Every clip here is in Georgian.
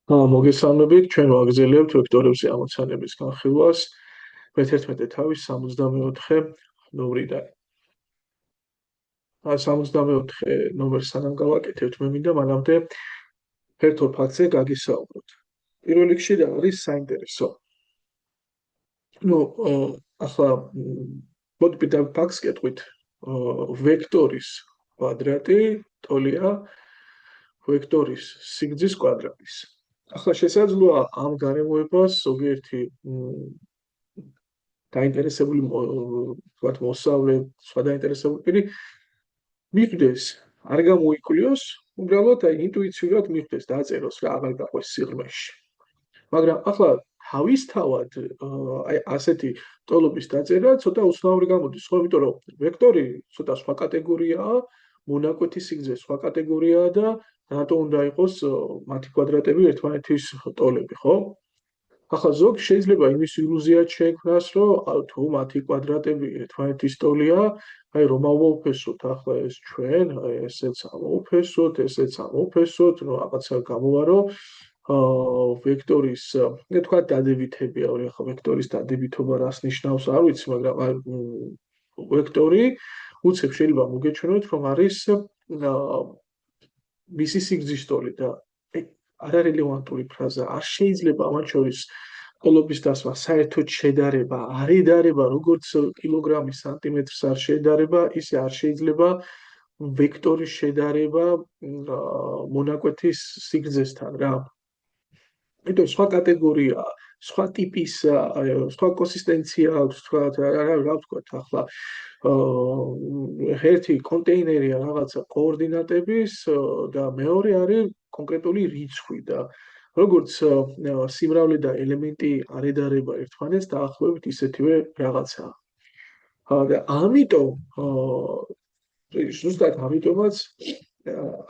მოგესალმებით, ჩვენ ვაგრძელებთ ვექტორებზე ამოცანების განხილვას მე-11 თავის 64 ნომრიდან. 64 ნომერს სანამ გავაკეთებთ, მე მინდა მანამდე ერთო ფაქტზე გაგისაუბროთ. პირველ რიგში რა არის საინტერესო? ახლა მოდი პირდაპირ ფაქტს კეთვით. ვექტორის კვადრატი ტოლია ვექტორის სიგრძის კვადრატის. ახლა შესაძლოა ამ გარემოებას ზოგიერთი დაინტერესებული ვთქვათ მოსწავლე, სხვა დაინტერესებული პირი მიხვდეს, არ გამოიკვლიოს, უბრალოდ ინტუიციურად მიხვდეს, დააწეროს რა აღარ გაყვეს სიღრმეში. მაგრამ ახლა თავისთავად ასეთი ტოლობის დაწერა ცოტა უცნაური გამოდის, ხო, იმიტომ რომ ვექტორი ცოტა სხვა კატეგორიაა, მონაკვეთის სიგრძე სხვა კატეგორიაა და რატო უნდა იყოს მათი კვადრატები ერთმანეთის ტოლები, ხო? ახლა ზოგ შეიძლება იმის ილუზია შეექმნას, რომ თუ მათი კვადრატები ერთმანეთის ტოლია, აი რომ ავუფესოთ ახლა ეს ჩვენ, ესეც ავუფესოთ, ესეც ავუფესოთ, რომ რაღაცა გამოვა, რომ ვექტორის, თქვა დადებითებია, ახლა ვექტორის დადებითობა რას ნიშნავს, არ ვიცი, მაგრამ ვექტორი უცებ შეიძლება მოგეჩვენოთ, რომ არის მისი სიგრძის ტოლი და არარელევანტური ფრაზა, არ შეიძლება ამათ შორის ტოლობის დასმა, საერთოდ შედარება, არ ედარება როგორც კილოგრამის სანტიმეტრს არ შედარება, ისე არ შეიძლება ვექტორის შედარება მონაკვეთის სიგრძესთან რა. იმიტომ სხვა კატეგორია, სხვა ტიპის, სხვა კონსისტენცია აქვს, რა ვთქვათ ახლა ერთი კონტეინერია რაღაცა კოორდინატების და მეორე არის კონკრეტული რიცხვი და როგორც სიმრავლე და ელემენტი არ ედარება ერთმანეთს დაახლოებით ისეთივე რაღაცაა. და ამიტომ ზუსტად ამიტომაც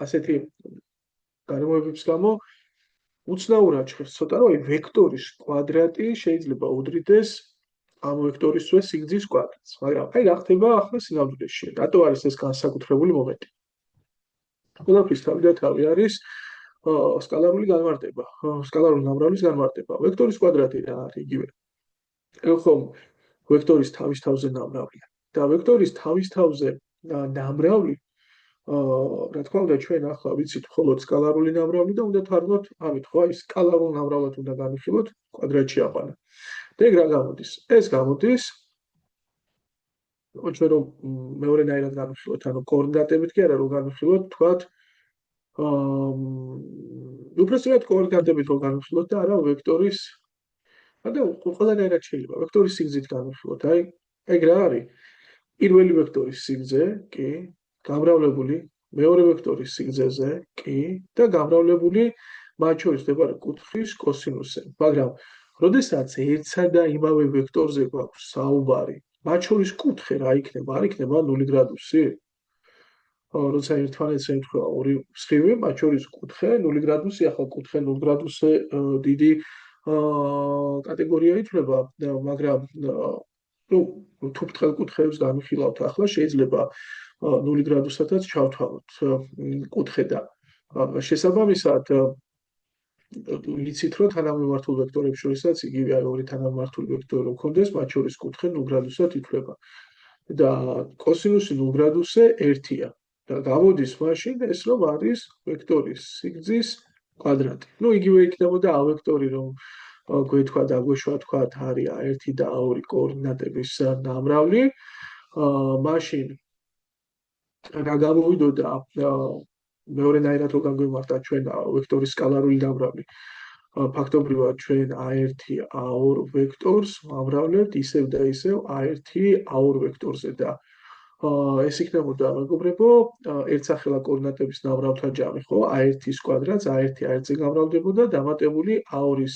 ასეთი გარემოებების გამო უცნაურად ჭრებს ცოტა რომ ვექტორის კვადრატი შეიძლება უდრიდეს ამ ვექტორისვე სიგრძის კვადრატს, მაგრამ აი რა ხდება ახლა სინამდვილეში? რატო არის ეს განსაკუთრებული მომენტი? ყველაფრის თავი და თავი არის სკალარული განმარტება, სკალარული გამრავლის განმარტება. ვექტორის კვადრატი რა არის იგივე? ხომ ვექტორის თავის თავზე ნამრავლია. და ვექტორის თავის თავზე ნამრავლი რა თქმა უნდა ჩვენ ახლა ვიცით მხოლოდ სკალარული ნამრავლი და უნდა თარგმნოთ ამით, ხო, აი სკალარულ ნამრავლად უნდა განვიხილოთ კვადრატში აყვანა. და ეგ რა გამოდის? ეს გამოდის ჩვენ რომ მეორენაირად განვიხილოთ, ანუ კოორდინატებით კი არა რომ განვიხილოთ, თქვათ უბრალოდ კოორდინატებით რომ განვიხილოთ და არა ვექტორის და ყველანაირად შეიძლება ვექტორის სიგრძით განვიხილოთ. აი ეგ რა არის? პირველი ვექტორის სიგრძე, კი, გამრავლებული მეორე ვექტორის სიგრძეზე, კი, და გამრავლებული მათ შორის მდებარე კუთხის კოსინუსზე. მაგრამ როდესაც ერთსა და იმავე ვექტორზე გვაქვს საუბარი, მათ შორის კუთხე რა იქნება? არ იქნება 0 გრადუსი? როცა ერთმანეთს ემთხვევა ორი მსხივი, მათ შორის კუთხე 0 გრადუსი, ახლა კუთხე 0 გრადუსზე დიდი კატეგორია ითვლება, მაგრამ თუ ბრტყელ კუთხეებს განვიხილავთ ახლა შეიძლება 0 გრადუსათაც ჩავთვალოთ კუთხე და შესაბამისად ვიცით რომ თანამემართულ ვექტორებს შორისაც იგივე ორი თანამემართული ვექტორი რომ ქონდეს, მათ შორის კუთხე 0 გრადუსად ითვლება. და კოსინუსი 0 გრადუსზე 1-ია. და გამოდის მაშინ ეს რომ არის ვექტორის სიგრძის კვადრატი. იგივე იქნებოდა ავექტორი რომ გვეთქვა და გვეშვა თქვა არის A1 და A2 კოორდინატების ნამრავლი, მაშინ რა გამოვიდოდა მეორენაირად რო განგვიმართა ჩვენ ვექტორის სკალარული ნამრავლი. ფაქტობრივად ჩვენ A1 A2 ვექტორს ვამრავლებთ ისევ და ისევ A1 A2 ვექტორზე და ეს იქნებოდა მეგობრებო ერთსახელა კოორდინატების ნამრავლთა ჯამი, ხო? A1-ის კვადრატს A1 A1-ზე გამრავლდებოდა დამატებული A2-ის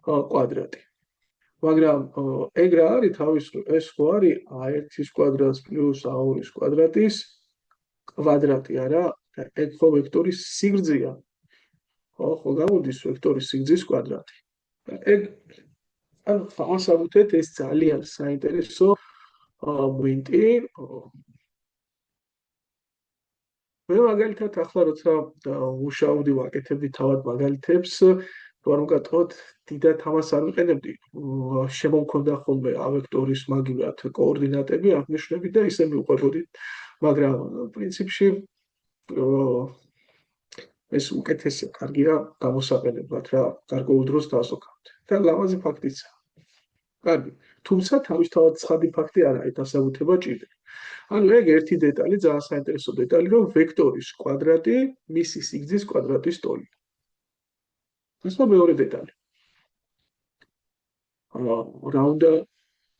კვადრატი. მაგრამ ეგ რა არის თავისუფლად? ეს ხო არის A1-ის კვადრატს პლუს A2-ის კვადრატის კვადრატი, არა? ეგ ხო ვექტორის სიგრძეა. ხო გამოდის ვექტორის სიგრძის კვადრატი. ეგ ანუ ხავსავთეთ ეს ძალიან საინტერესო მომენტი. მე მაგალითად ახლა როცა მუშაობდი ვაკეთებდი თავად მაგალითებს, თუ არ მოგატყოთ, დიდად ამას არ ვიყენებდი. შემომქონდა ხოლმე ავექტორის მაგივრად კოორდინატები აღნიშნები და ისე მივყვებოდი. მაგრამ პრინციპში ეს უკეთესია, კარგია გამოსაყენებლად რა, გარკვეულ დროს დასოქავთ. და ლამაზი ფაქტიცა. კარგი. თუმცა თავისთავად ცხადი ფაქტი არ არის, დასაბუთება ჭირდება. ანუ ეგ ერთი დეტალი, ძალიან საინტერესო დეტალი, რომ ვექტორის კვადრატი მისი სიგრძის კვადრატის ტოლი. ეს მეორე დეტალი. რა უნდა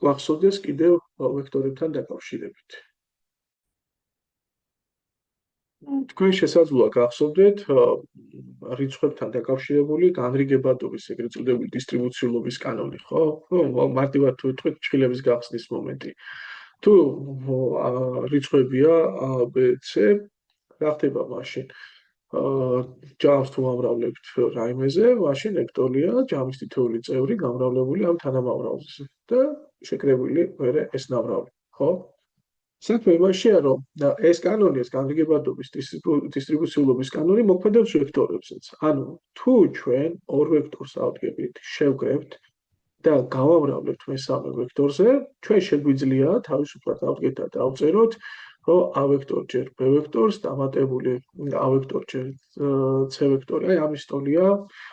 გვახსოვდეს კიდევ ვექტორებთან დაკავშირებით. თქვენ შესაძლოა გახსოვდეთ რიცხვებთან დაკავშირებული განრიგებადობის ეგრეთ წოდებული დისტრიბუციულობის კანონი, ხო? მარტივად თუ ვიტყვით ჭრილების გახსნის მომენტი. თუ რიცხვებია A, B, C, რა ხდება მაშინ? ჯამს თუ ამრავლებთ რაიმეზე, მაშინ ექტოლია ჯამის თითოეული წევრი გამრავლებული ამ თანამამრავლზე და შეკრებილი მერე ეს ნამრავლი, ხო? საქმე იმაშია, რომ ეს კანონი, ეს განრიგებადობის დისტრიბუციულობის კანონი მოქმედებს ვექტორებზეც. ანუ თუ ჩვენ ორ ვექტორს ავდგებით, შევკრებთ და გავამრავლებთ მესამე ვექტორზე, ჩვენ შეგვიძლია თავისუფლად ავდგეთ და დავწეროთ, რომ A ვექტორ ჯერ B ვექტორს დამატებული A ვექტორ ჯერ C ვექტორი, აი ამის ტოლია.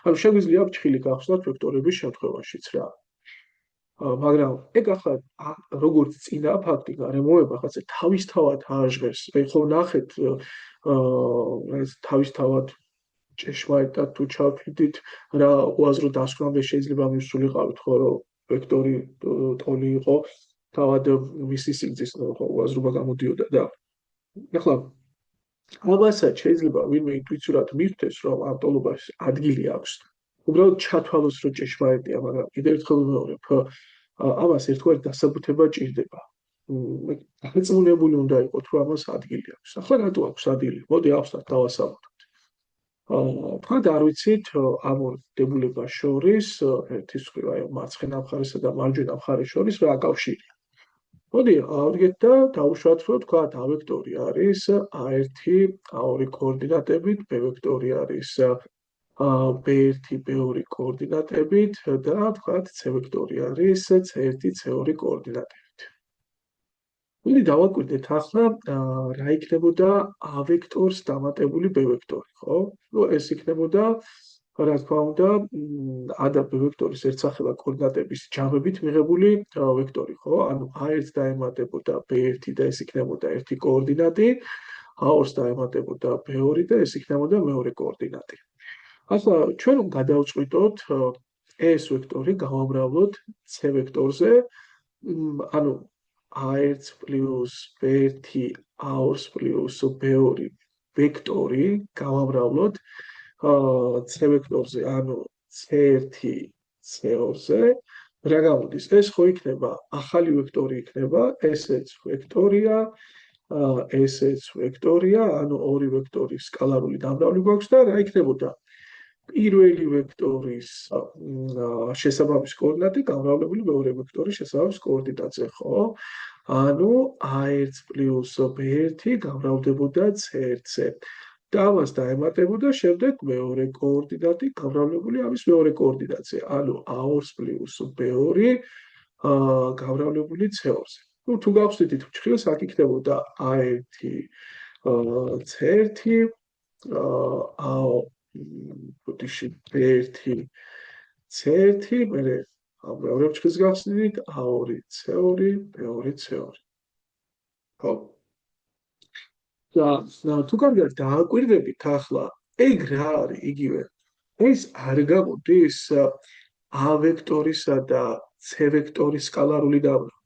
ანუ შეგვიძლია ფრჩხილი გავხსნათ ვექტორების შემთხვევაშიც რა. მაგრამ ეგ ახლა როგორც წინა ფაქტი გარემოება ხაცა თავისთავად ააჟღერს. აი ხო ნახეთ ეს თავისთავად ჭეშმარიტად თუ ჩავთვლით რა უაზრო დასკვნამდე შეიძლება მისულიყავით ხო რომ ვექტორი ტოლი იყო თავად მისი სიგრძის ხო უაზრობა გამოდიოდა და ახლა ამასაც შეიძლება ვინმე ინტუიციურად მივხვდეს რომ ამ ტოლობას ადგილი აქვს. უბრალოდ ჩათვალოს რომ ჭეშმარიტია, მაგრამ კიდევ ერთხელ ვიმეორებ, ამას ერთგვარი დასაბუთება ჭირდება. დაწუნებული უნდა იყოს, რომ ამას ადგილი აქვს. ახლა რატო აქვს ადგილი? მოდი ავსვათ დავასაბუთოთ. თქვენ არ ვიცით ამ ორ დებულებას შორის, ერთის მხრივ აი მარცხენა მხარესა და მარჯვენა მხარეს შორის რა კავშირია. მოდი ავდგეთ და დავუშვათ, რომ თქვა A ვექტორი არის A1, A2 კოორდინატებით, B ვექტორი არის B1, B2 კოორდინატებით და ვთქვათ C ვექტორი არის C1, C2 კოორდინატებით. ვინი დავაკვირდეთ ახლა რა იქნებოდა A ვექტორს დამატებული B ვექტორი, ხო? ნუ ეს იქნებოდა რა თქმა უნდა A და B ვექტორის ერთსახელა კოორდინატების ჯამებით მიღებული ვექტორი, ხო? ანუ A1 დაემატებოდა B1 და ეს იქნებოდა ერთი კოორდინატი, A2-ს დაემატებოდა B2 და ეს იქნებოდა მეორე კოორდინატი. ახლა ჩვენ რომ გადავწყვიტოთ ეს ვექტორი გავამრავლოთ C ვექტორზე, ანუ A1 პლუს B1 A2 პლუს B2 ვექტორი გავამრავლოთ C ვექტორზე, ანუ C1 C2-ზე, რა გამოდის? ეს ხო იქნება ახალი ვექტორი იქნება, ესეც ვექტორია, ესეც ვექტორია, ანუ ორი ვექტორის სკალარული დამრავლი გვაქვს და რა იქნებოდა? პირველი ვექტორის შესაბამის კოორდინატი გამრავლებული მეორე ვექტორის შესაბამის კოორდინატზე, ხო? ანუ A1 პლუს B1 გამრავლდებოდა C1-ზე. და ამას დაემატებოდა შემდეგ მეორე კოორდინატი გამრავლებული ამის მეორე კოორდინატზე. ანუ A2 პლუს B2 გამრავლებული C2-ზე. ნუ თუ გავხსნით ფრჩხილს, აქ იქნებოდა A1 C1 ბოდიში B1 C1, მერე მეორე ფრჩხილს გავხსნით A2 C2 B2 C2. ხო? და თუ კარგად დააკვირდებით ახლა, ეგ რა არის იგივე? ეს არ გამოდის A ვექტორისა და C ვექტორის სკალარული დამრავლი.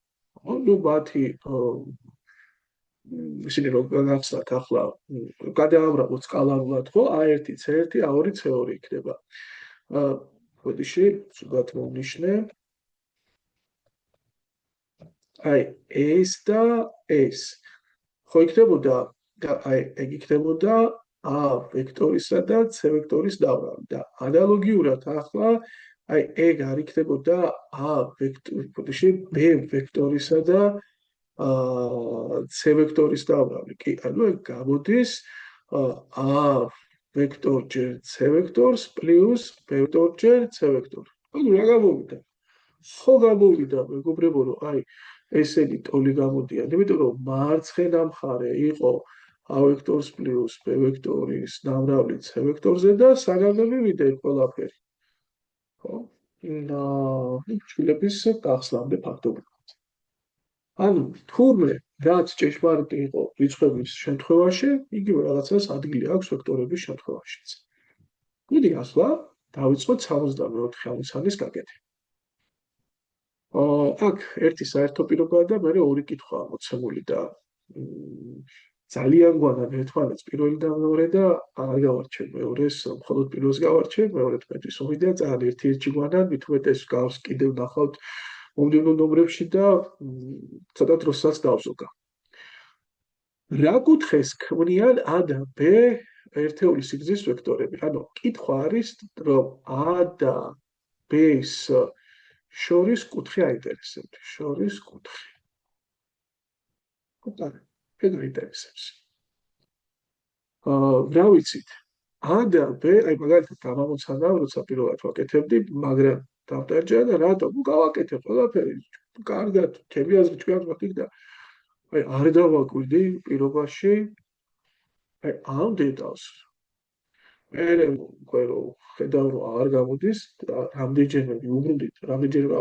ნუ მათი ისინი რომ გახსნათ ახლა გადაამრავლოთ სკალარულად, ხო? A1 C1 A2 C2 იქნება. ბოდიში ზოგადად მოვნიშნე. აი ეს და ეს. ხო იქნებოდა და აი ეგ იქნებოდა A ვექტორისა და C ვექტორის დამრავლი და ანალოგიურად ახლა აი ეგ არ იქნებოდა A ვექტორში B ვექტორისა და C ვექტორის დამრავლი. კი, ანუ ეგ გამოდის a ვექტორ ჯერ c ვექტორს პლუს b ვექტორ ჯერ c ვექტორი. ანუ რა გამოვიდა? ხო გამოვიდა, მეგობრებო, რომ აი ესენი ტოლი გამოდიან, იმიტომ რომ მარცხენა მხარე იყო a ვექტორს პლუს b ვექტორის ნამრავლი c ვექტორზე და საგანები მივიდა ეს ყველაფერი. ხო? ჩვილების გახსნამდე ფაქტობრივად. ანუ თურმე რაც ჭეშმარიტი იყო რიცხვების შემთხვევაში, იგივე რაღაცას ადგილი აქვს ვექტორების შემთხვევაშიც. მოდი ახლა დავიწყოთ 64 ამოცანის გაკეთება. აქ ერთი საერთო პირობაა და მე ორი კითხვა მოცემული და ძალიან გვანან ერთმანეთს პირველი და მეორე და აღარ გავარჩევ მეორეს, მხოლოდ პირველს გავარჩევ, მეორეთ მეტრის უმიდია ძალიან ერთ-ერთი გვანან, მით უმეტეს გავს კიდევ ნახავთ მომდევნო ნომრებში და ცოტა დროსაც დავზოგა. რა კუთხეს ქმნიან a და b ერთეული სიგრძის ვექტორები? ანუ კითხვა არის, რომ a და b-ის შორის კუთხე აინტერესებთ. შორის კუთხე. ეს აინტერესებს. რა ვიცით? a და b, აი მაგალითად გამომცადა, როცა პირველად ვაკეთებდი, მაგრამ დავწერჯა და რატომ? გავაკეთე ყველაფერი. კარგად, ჩემი აზრით ჩვენ ვაკეთდა. აი არ დავაკვირდი პირობაში. აი ამ დეტალს. მე რომ ხედავ რომ არ გამოდის, რამდენჯერმე მიუბრუნდით, რამდენჯერმე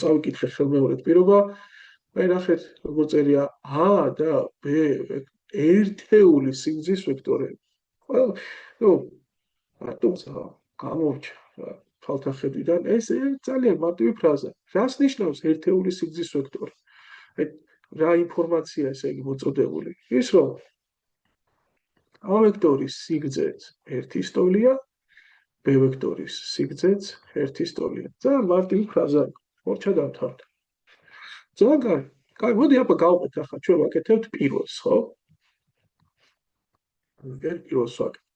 წავიკითხე ხელმეორედ პირობა, მე ნახეთ როგორ წერია a და b ერთეული სიგრძის ვექტორები. ყველა ნუ რატომცა გამორჩა თვალთა ხედვიდან ეს ძალიან მარტივი ფრაზა. რას ნიშნავს ერთეული სიგრძის ვექტორი? აი რა ინფორმაცია ესე იგი მოწოდებული? ის რომ a ვექტორის სიგრძეც ერთი სტოლია, b ვექტორის სიგრძეც ერთი სტოლია. ძალიან მარტივი ფრაზა. მორჩა დავთავრდა. ძალიან კარგი. კაი, მოდი აბა გავყოთ ახლა ჩვენ ვაკეთებთ პირველს, ხო? პირველს ვაკეთებთ.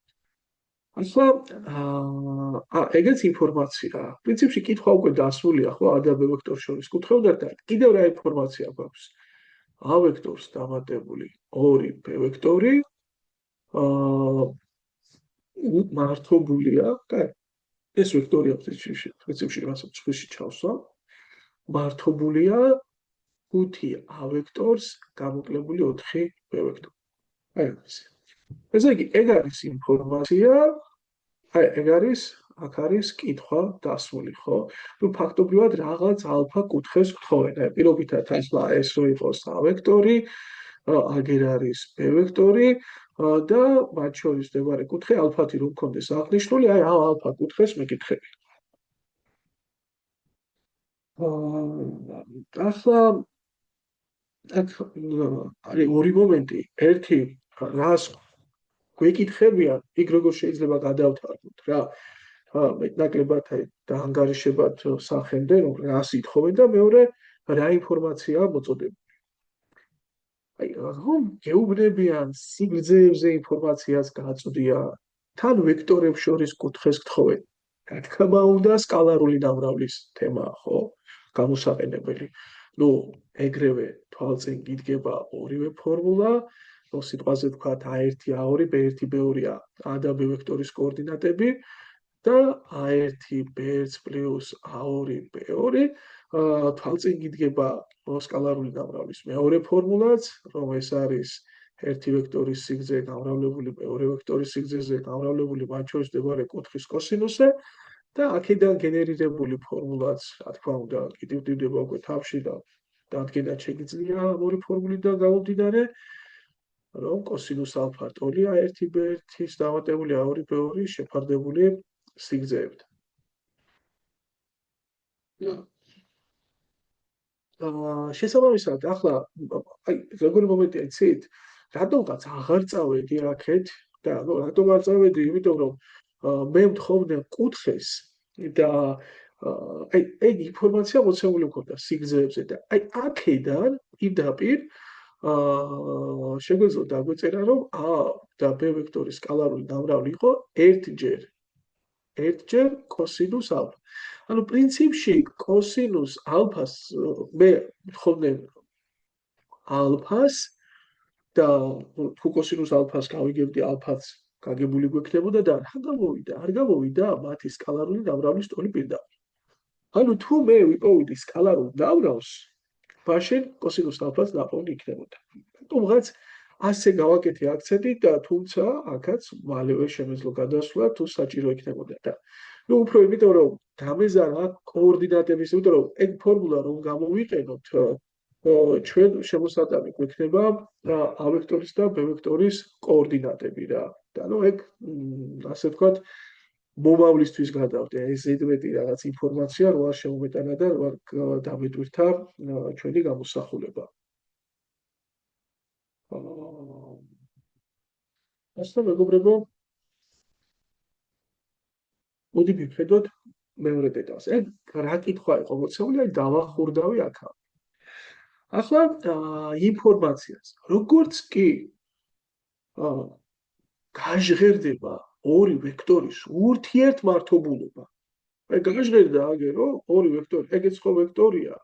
ახლა ეგეც ინფორმაცია. პრინციპში კითხვა უკვე დასრულია, ხო? a და b ვექტორ შორის კუთხედავდა და კიდევ რა ინფორმაცია გვაქვს? a ვექტორს დამატებული 2b ვექტორი მართობულია, კაი. ეს ვექტორია პრინციპში რასაც წვეში ჩავსვა. მართობულია 5a ვექტორს გამოკლებული 4b ვექტორი. აი ეს. ესე იგი, ეგ არის ინფორმაცია, აი ეგ არის, აქ არის კითხვა დასმული, ხო? ნუ ფაქტობრივად რაღაც ალფა კუთხეს გთხოვენ. აი პირობითად ახლა ეს რო იყოს a ვექტორი, აგერ არის b ვექტორი და მათ შორის მდებარე კუთხე ალფათი რომ მქონდეს აღნიშნული, აი ამ ალფა კუთხეს მეკითხები. ახლა აქ არის ორი მომენტი. ერთი რას გვეკითხებიან, იქ როგორ შეიძლება გადავთვალოთ რა. მეტნაკლებად აი დაანგარიშებად სახემდე, რომ რას ითხოვენ და მეორე რა ინფორმაციაა მოწოდებული. აი რომ გეუბნებიან სიგრძეებზე ინფორმაციას გაწვდია, თან ვექტორებს შორის კუთხეს გთხოვენ. რა თქმა უნდა, სკალარული ნამრავლის თემაა, ხო? გამოსაყენებელი. ნუ ეგრევე თვალწინ გიდგება ორივე ფორმულა, რომ სიტყვაზე ვთქვათ a1, a2, b1, b2-ა a და b ვექტორის კოორდინატები და a1 b1 პლუს a2 b2 თვალწინ გიდგება სკალარული ნამრავლის მეორე ფორმულაც, რომ ეს არის ერთი ვექტორის სიგრძე გამრავლებული მეორე ვექტორის სიგრძეზე გამრავლებული მათ შორის მდებარე კუთხის კოსინუსზე და აქედან გენერირებული ფორმულაც, რა თქმა უნდა, კიდევ დიდება უკვე თავში და დადგენა შეგიძლია ორი ფორმულიდან გამომდინარე, რომ კოსინუს ალფა ტოლია 1b1-ის დამატებული a2 b2 შეფარდებული სიგრძეებთან. შესაბამისად, ახლა აი როგორი მომენტია იცით? რატომღაც აღარ წავედი აქეთ და რატომ არ წავედი? იმიტომ რომ მე მთხოვდნენ კუთხეს და აი ეგ ინფორმაცია მოცემული მქონდა სიგრძეებზე და აი აქედან პირდაპირ შეგვეძლო დაგვეწერა, რომ a და b ვექტორის სკალარული ნამრავლი იყო ერთჯერ კოსინუს ალფა. ანუ პრინციპში კოსინუს ალფას მე მთხოვდნენ ალფას და თუ კოსინუს ალფას გავიგებდი ალფაც გაგებული გვექნებოდა და რა გამოვიდა? არ გამოვიდა მათი სკალარული დამრავლის ტოლი პირდაპირ. ანუ თუ მე ვიპოვიდი სკალარულ დამრავლს, მაშინ კოსინუს ალფას ნაპოვნი იქნებოდა. თუმღაც ასე გავაკეთე აქცენტი და თუმცა აქაც მალევე შემეძლო გადასვლა თუ საჭირო იქნებოდა და ну უფრო იმიტომ რომ დამეზარა კოორდინატების, იმიტომ რომ ეგ ფორმულა რომ გამოვიყენოთ, ჩვენ შემოსატანი გვექნება a ვექტორის და b ვექტორის კოორდინატები რა. და ну ეგ ასე ვთქვათ მომავლისთვის გადავდე ეს ზედმეტი რაღაც ინფორმაცია რო არ შემომეტანა და რო არ დამეტვირთა ჩვენი გამოსახულება. ასე მეგობრებო, მოდი ვიხედოთ მეორე დეტალს. ეგ რა კითხვა იყო მოცემული, აი დავახურდავი აქა. ახლა ინფორმაციას როგორც კი გაჟღერდება ორი ვექტორის ურთიერთმართობულობა. აი გაჟღერდა აგერო ორი ვექტორი, ეგეც ხო ვექტორია.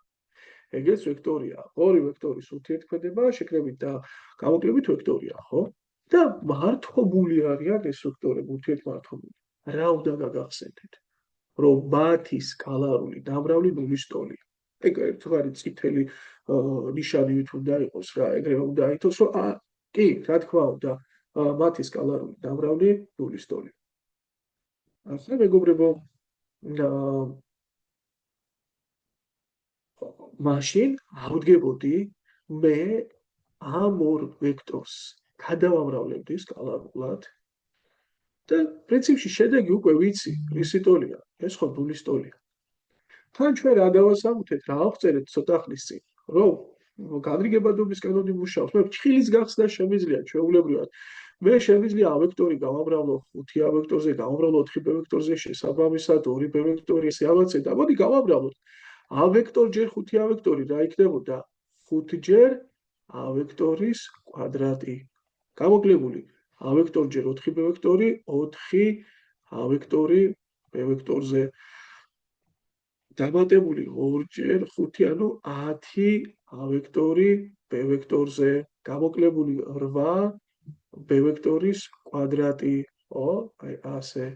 ეგეც ვექტორია. ორი ვექტორის ურთიერთქმედება შეკრებით და გამოკლებით ვექტორია, ხო? და მართობული არიან ეს ვექტორები ურთიერთმართობული. რა უნდა გაგახსენდეთ? რომ მათი სკალარული დამრავლი ნულის ტოლია. ეგ ერთგვარი წითელი ნიშანივით უნდა იყოს რა, ეგრევე უნდა ითოს, რომ კი, რა თქმა უნდა, მათი სკალარული დამრავლი ნულის ტოლია. ახლა მეგობრებო, მაშინ ავდგებოდი მე ამ ორ ვექტორს გადავამრავლებდი სკალარულად და პრინციპში შედეგი უკვე ვიცი, რისი ტოლია, ეს ხო ნულის ტოლია. თან ჩვენ რა დავასამართეთ, რა ავწერეთ ცოტა ხნის წინ, რომ განრიგებადობის კანონი მუშაობს, მე ჩხილის გახსნა შემიძლია ჩვეულებრივად. მე შემიძლია a ვექტორი გავამრავლო 5 a ვექტორზე, გავამრავლო 4 b ვექტორზე, შესაბამისად 2 b ვექტორი ესე ავაცე და მოდი გავამრავლოთ. a ვექტორ ჯერ 5 a ვექტორი რა იქნებოდა? 5 ჯერ a ვექტორის კვადრატი. გამოკლებული a ვექტორ ჯერ 4 b ვექტორი, 4 a ვექტორი b ვექტორზე. დამატებული 2 ჯერ 5, ანუ 10 a ვექტორი b ვექტორზე. გამოკლებული 8 b ვექტორის კვადრატი. აი ასე.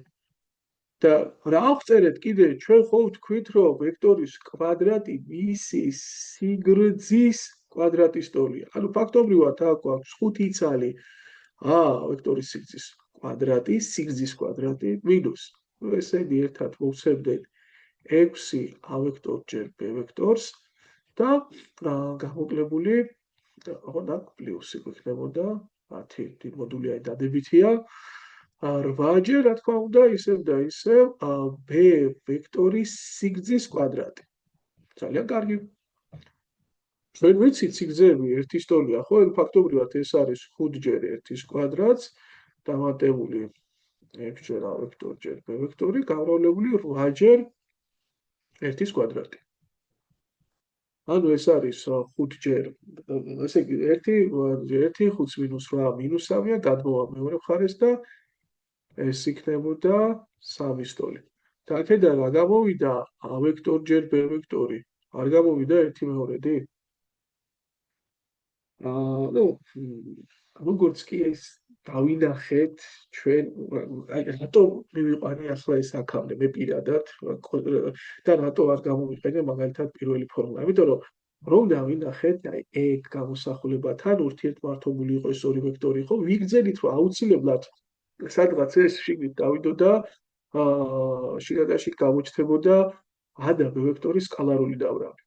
და რა აღწერეთ კიდე, ჩვენ ხო ვთქვით, რომ ვექტორის კვადრატი მისი სიგრძის კვადრატის ტოლია. ანუ ფაქტობრივად აქ გვაქვს 5 ცალი a ვექტორის სიგრძის კვადრატი, სიგრძის კვადრატი მინუს. ესე ერთად მოვცემდეთ 6 a ვექტორ ჯერ b ვექტორს და გამოკლებული და პლუსი გვექნებოდა 10 დიდმოდული აი დადებითია 8 ჯერ რა თქმა უნდა ისევ და ისევ b ვექტორის სიგრძის კვადრატი. ძალიან კარგი. ჩვენ ვიცით სიგრძეები ერთის ტოლია, ხო? ფაქტობრივად ეს არის 5 ჯერ 1-ის კვადრატს დამატებული 6 ჯერ a ვექტორ ჯერ b ვექტორი გამრავლებული 8 ჯერ 1-ის კვადრატი. ანუ ეს არის 5 ჯერ, ესე იგი 1 5 მინუს 8 მინუს 3-ია, გადმოვა მეორე მხარეს და ეს იქნებოდა 3-ის ტოლი. და აქედან რა გამოვიდა a ვექტორ ჯერ b ვექტორი? არ გამოვიდა 1/2? ну, როგორც კი ეს დავინახეთ ჩვენ, აი რატო მივიყვანე ახლა ეს აქამდე მე პირადად და რატო არ გამოვიყენე მაგალითად პირველი ფორმულა? იმიტომ რომ დავინახეთ, აი ეგ გამოსახულებათან ურთიერთმართობული იყო ეს ორი ვექტორი, ხო? ვიგრძელით, რომ აუცილებლად სადღაც ეს შიგნით დავიდოდა, შიგადაშიგ გამოჩნდებოდა a და b ვექტორის სკალარული დამრავალი.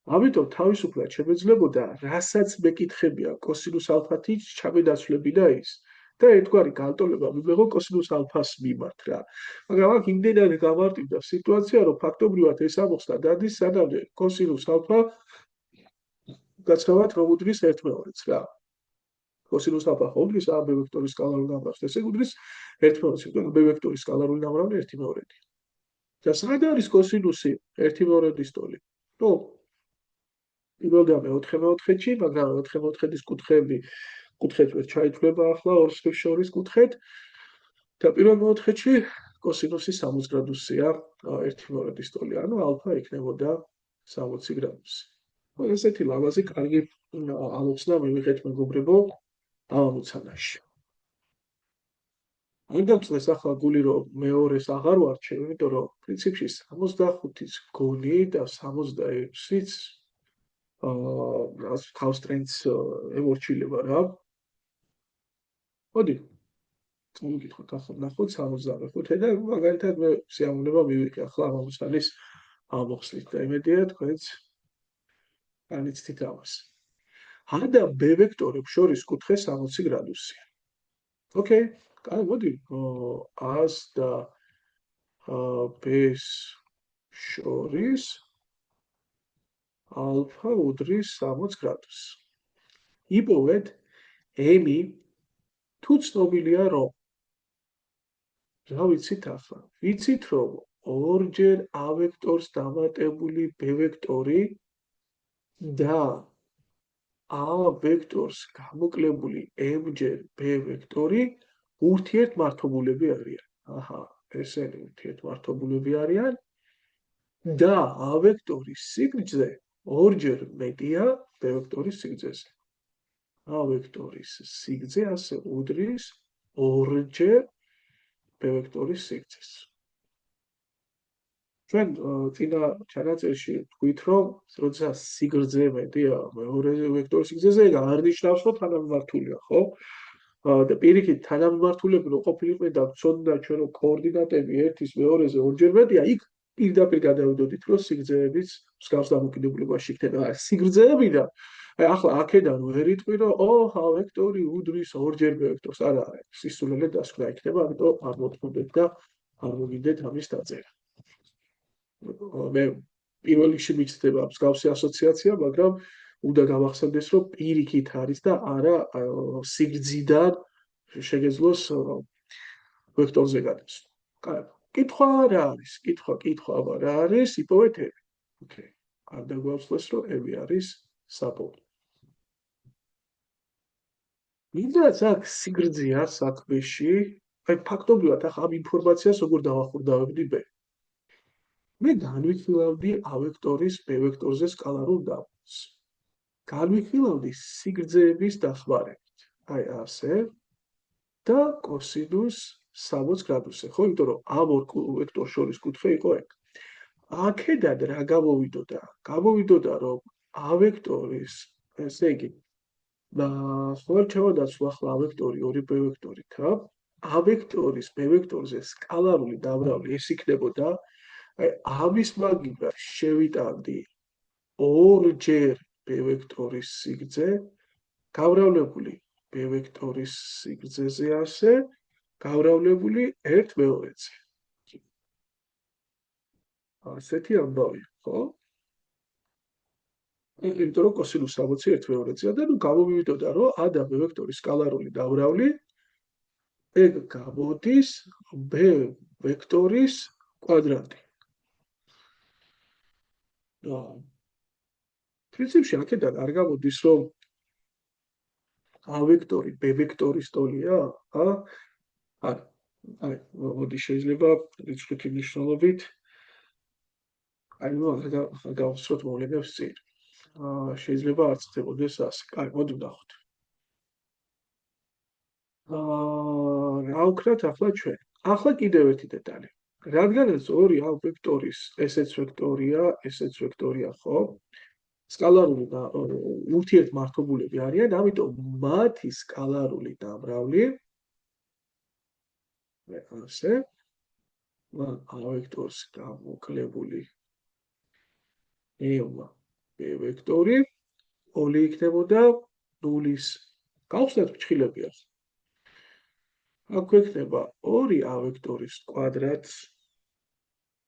ამიტომ თავისუფლად შემეძლებოდა, რასაც მეკითხებია კოსინუს ალფათი ჩამედაცვლებინა ის და ერთგვარი განტოლება მივიღო კოსინუს ალფას მიმართ რა. მაგრამ აქ იმდენად გამარტივდა სიტუაცია, რომ ფაქტობრივად ეს ამოხსნა დადის სანამდე კოსინუს ალფა გაცხოვათ რომ უდრის 1/2-ს რა. კოსინუს ალფა ხო უდრის a b ვექტორის სკალარული დამრავლს, ესე უდრის 1/2-ს, იმიტომ b ვექტორის სკალარული დამრავლი 1/2-ია. და სად არის კოსინუსი 1/2-ის ტოლი? ნუ პირველდან მე-4-ში, მაგრამ 4-4-ის კუთხეები კუთხეთ ვერ ჩაითვლება ახლა ორ სხივს შორის კუთხეთ და პირველ 4-ში კოსინუსი 60 გრადუსია 1/2-ის ტოლი, ანუ ალფა იქნებოდა 60 გრადუსი. ესეთი ლამაზი კარგი ამოხსნა მივიღეთ მეგობრებო ამოცანაში. ამიტომ წეს ახლა გული რომ მეორეს აღარ ვარჩევ, იმიტომ რომ პრინციპში 65-ის გული და 66-იც რას ხავს ტრენდს ემორჩილება რა. მოდი წამოვიკითხოთ ახლა ნახოთ 65 და მაგალითად მე სიამოვნება მივიღე ახლა ამოცანის ამოხსნით და იმედია თქვენც განიცდით ამას. A და B ვექტორებს შორის კუთხე 60 გრადუსია. ოკეი, კაი, მოდი A-ს და B-ს შორის ალფა უდრის 60 გრადუსს. იპოვეთ M-ი თუ ცნობილია რომ რა ვიცით ახლა? ვიცით რომ ორჯერ A ვექტორს დამატებული B ვექტორი და A ვექტორს გამოკლებული M-ჯერ B ვექტორი ურთიერთმართობულები არიან. აჰა, ესენი ურთიერთმართობულები არიან და A ვექტორის სიგრძე ორჯერ მეტია B ვექტორის სიგრძეზე. A ვექტორის სიგრძე ასე უდრის ორჯერ B ვექტორის სიგრძეს. ჩვენ წინა ჩანაწერში თქვით რომ როცა სიგრძე მეტია მეორე ვექტორის სიგრძეზე არ ნიშნავს რომ თანამიმართულია, ხო? და პირიქით თანამიმართულები რო ყოფილიყო და ვცოდნა ჩვენ რომ კოორდინატები ერთის მეორეზე ორჯერ მეტია, იქ პირდაპირ გადავიდოდით რომ სიგრძეებიც მსგავს დამოკიდებულებაში იქნება. სიგრძეებიდან ახლა აქედან ვერ იტყვი რომ A ვექტორი უდრის ორჯერ B ვექტორს. არა, სისულელე დასკვნა იქნება, ამიტომ არ მოთხოვდეთ და არ მოგიდეთ ამის დაწერა. მე პირველ რიგში მიცდება მსგავსი ასოციაცია, მაგრამ უნდა გავახსენდეს, რომ პირიქით არის და არა სიგრძიდან შეგეძლოს ვექტორზე გადასვლა. კაი, კითხვა რა არის? კითხვა რა არის? იპოვეთ M. ოკეი. არ დაგვაცხლეს, რომ M არის საბოლოო. ვიდრეც აქ სიგრძეა საქმეში, აი ფაქტობრივად ახლა ამ ინფორმაციას როგორ დავახურდავებდი B? მე განვიხილავდი A ვექტორის B ვექტორზე სკალარულ დაბლს. განვიხილავდი სიგრძეების დახმარებით. აი ასე და კოსინუს 60 გრადუსზე, ხო? იმიტომ რომ ამ ორ ვექტორს შორის კუთხე იყო ეგ. აქედან რა გამოვიდოდა? გამოვიდოდა რომ A ვექტორის, ესე იგი, ხო ჩავადაცვა ახლა A ვექტორი 2B ვექტორით, რა? A ვექტორის B ვექტორზე სკალარული დაბრალი ეს იქნებოდა აი ამის მაგივრად შევიტანდი ორჯერ B ვექტორის სიგრძე გავრავლებული B ვექტორის სიგრძეზე ასე გავრავლებული 1/2-ზე. ასეთი ამბავი, ხო? იმიტომ რომ კოსინუს 60 1/2-ზეა და ნუ გამომივიდოდა რომ A და B ვექტორის სკალარული დავრავლი ეგ გამოდის B ვექტორის კვადრატი. პრინციპში აქედან არ გამოდის რომ A ვექტორი B ვექტორის ტოლია, აი, მოდი შეიძლება რიცხვითი მნიშვნელობით აი ნუ გავსწროთ მოვლენებს წინ. შეიძლება არ წდებოდეს ასე. კაი, მოდი ვნახოთ. რა ვქნათ ახლა ჩვენ? ახლა კიდევ ერთი დეტალი. რადგანაც ორი A ვექტორის ესეც ვექტორია, ხო? სკალარული და ურთიერთმართობულები არიან, ამიტომ მათი სკალარული დაბრავლი ასე A ვექტორს გამოკლებული M B ვექტორი ორი იქნებოდა 0-ის. გავხსნათ ფრჩხილები ახლა. აქ გვექნება 2 A ვექტორის კვადრატს,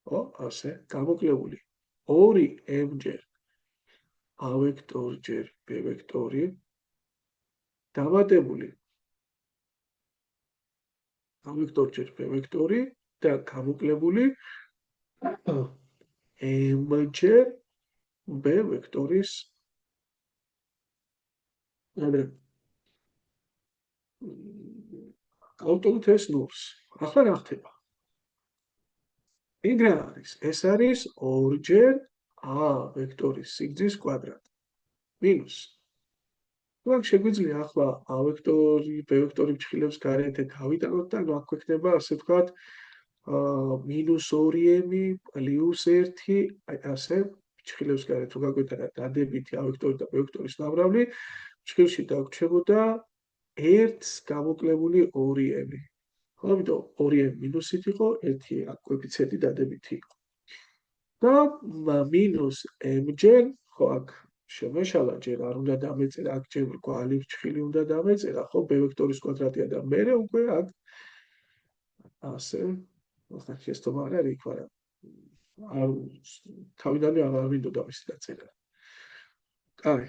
ხო, ასე გამოკლებული 2 M-ჯერ A ვექტორჯერ B ვექტორი დამატებული A ვექტორჯერ B ვექტორი და გამოკლებული M-ჯერ B ვექტორის ავტომატ ეს ნულს. ახლა რა ხდება? ეგ რა არის? ეს არის ორჯერ A ვექტორის სიგრძის კვადრატი. მინუს ну აქ შეგვიძლია ახლა a ვექტორი, b ვექტორი ფრჩხილებს გარეთ გავიტანოთ და აქ გვექნება ასე ვთქვათ -2m + 1, აი ასე ფრჩხილებს გარეთ რო გაგვეტანა დადებითი a ვექტორი და b ვექტორის ნამრავლი, ფრჩხილში დაგვრჩებოდა 1-ს გამოკლებული 2m. ხო, ამიტომ 2m მინუსით იყო, 1 აქ კოეფიციენტი დადებითი იყო. და -m ჯერ, ხო, აქ შემეშალა, ჯერ არ უნდა დამეწერა, აქ ჯერ კვალი ფრჩხილი უნდა დამეწერა, ხო, b ვექტორის კვადრატია და მერე უკვე აქ ასე, ახლა შესთობა არ არის იქ, მაგრამ არ თავიდანვე აღარ მინდოდა მისი დაწერა. აი,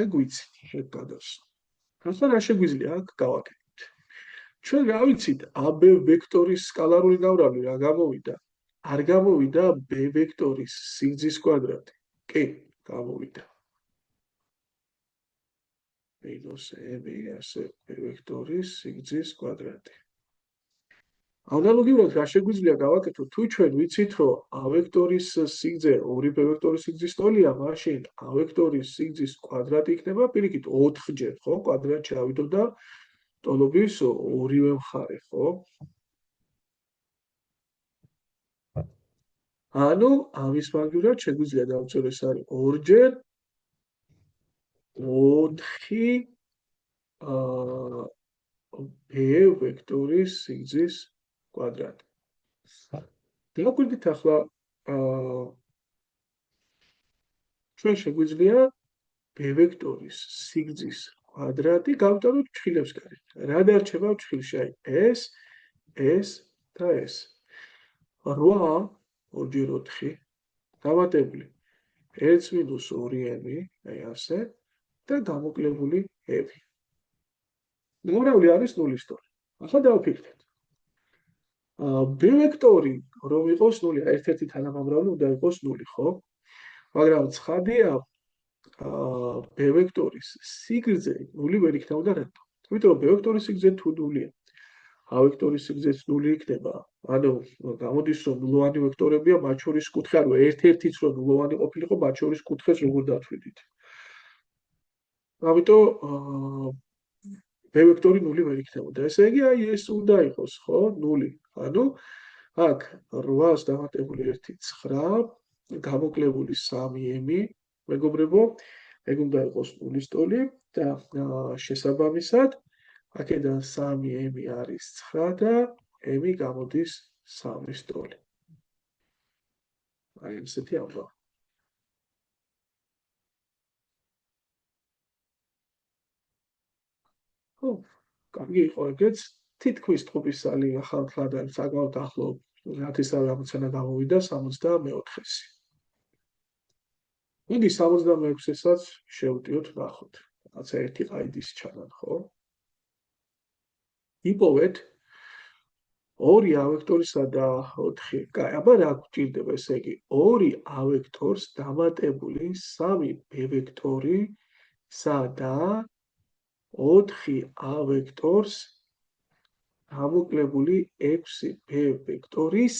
ეგ ვიცით, ეგ გადავს. ახლა რა შეგვიძლია აქ გავაკეთოთ? ჩვენ რა ვიცით, AB ვექტორის სკალარული ნამრავლი რა გამოვიდა? არ გამოვიდა b ვექტორის სიგრძის კვადრატი. კი, გამოვიდა. -m ასე b ვექტორის სიგრძის კვადრატი. ანალოგიურად რა შეგვიძლია გავაკეთოთ, თუ ჩვენ ვიცით, რომ a ვექტორის სიგრძე 2b ვექტორის სიგრძის ტოლია, მაშინ a ვექტორის სიგრძის კვადრატი იქნება პირიქით 4-ჯერ, ხო? კვადრატში ავიდო და ტოლობის ორივე მხარე, ხო? ანუ ამის მაგივრად შეგვიძლია დავწერო ეს არის 2-ჯერ 4 b ვექტორის სიგრძის კვადრატი. დავაკვირდით ახლა ჩვენ შეგვიძლია b ვექტორის სიგრძის კვადრატი გავიტანოთ ფრჩხილებს გარეთ. რა დარჩება ფრჩხილში? აი ეს და ეს. 8 2-4 დამატებული 1 - 2m, აი ასე და გამოკლებული m. ნამრავლი არის 0-ის ტოლი. ახლა დავფიქრდეთ. b ვექტორი რომ იყოს 0, ერთ-ერთი თანამამრავლი უნდა იყოს 0, ხო? მაგრამ ცხადია, b ვექტორის სიგრძე 0 ვერ იქნებოდა რატო? იმიტომ რომ b ვექტორის სიგრძე თუ 0-ია, a ვექტორის სიგრძეც 0 იქნება. ანუ გამოდის რომ ნულოვანი ვექტორებია, მათ შორის კუთხე არ ვარ, ერთ-ერთიც რომ ნულოვანი ყოფილიყო, მათ შორის კუთხეს როგორ დათვლით? ამიტომ b ვექტორი 0 ვერ იქნებოდა. ესე იგი, აი ეს უნდა იყოს, ხო? 0. ანუ აქ 8-ს დამატებული 1 9, გამოკლებული 3m, მეგობრებო, ეგ უნდა იყოს 0-ის ტოლი და შესაბამისად აქედან 3m არის 9 და m გამოდის 3-ის ტოლი. აი ესეთი ამბავი. ხო, კარგი იყო ეგეც. თითქმის ტყუპის სალი ახალ და საკმაოდ ახლო ნათესავი ამოცანა გამოვიდა 64-ს. მიდი 66-ესაც შევტიოთ ნახოთ. რაცა ერთი ყაიდის ჩანან, ხო? იპოვეთ 2 a ვექტორისა და 4. კაი, აბა რა გვჭირდება, ესე იგი 2 a ვექტორს დამატებული 3 b ვექტორისა და 4 a ვექტორს გამოკლებული 6 b ვექტორის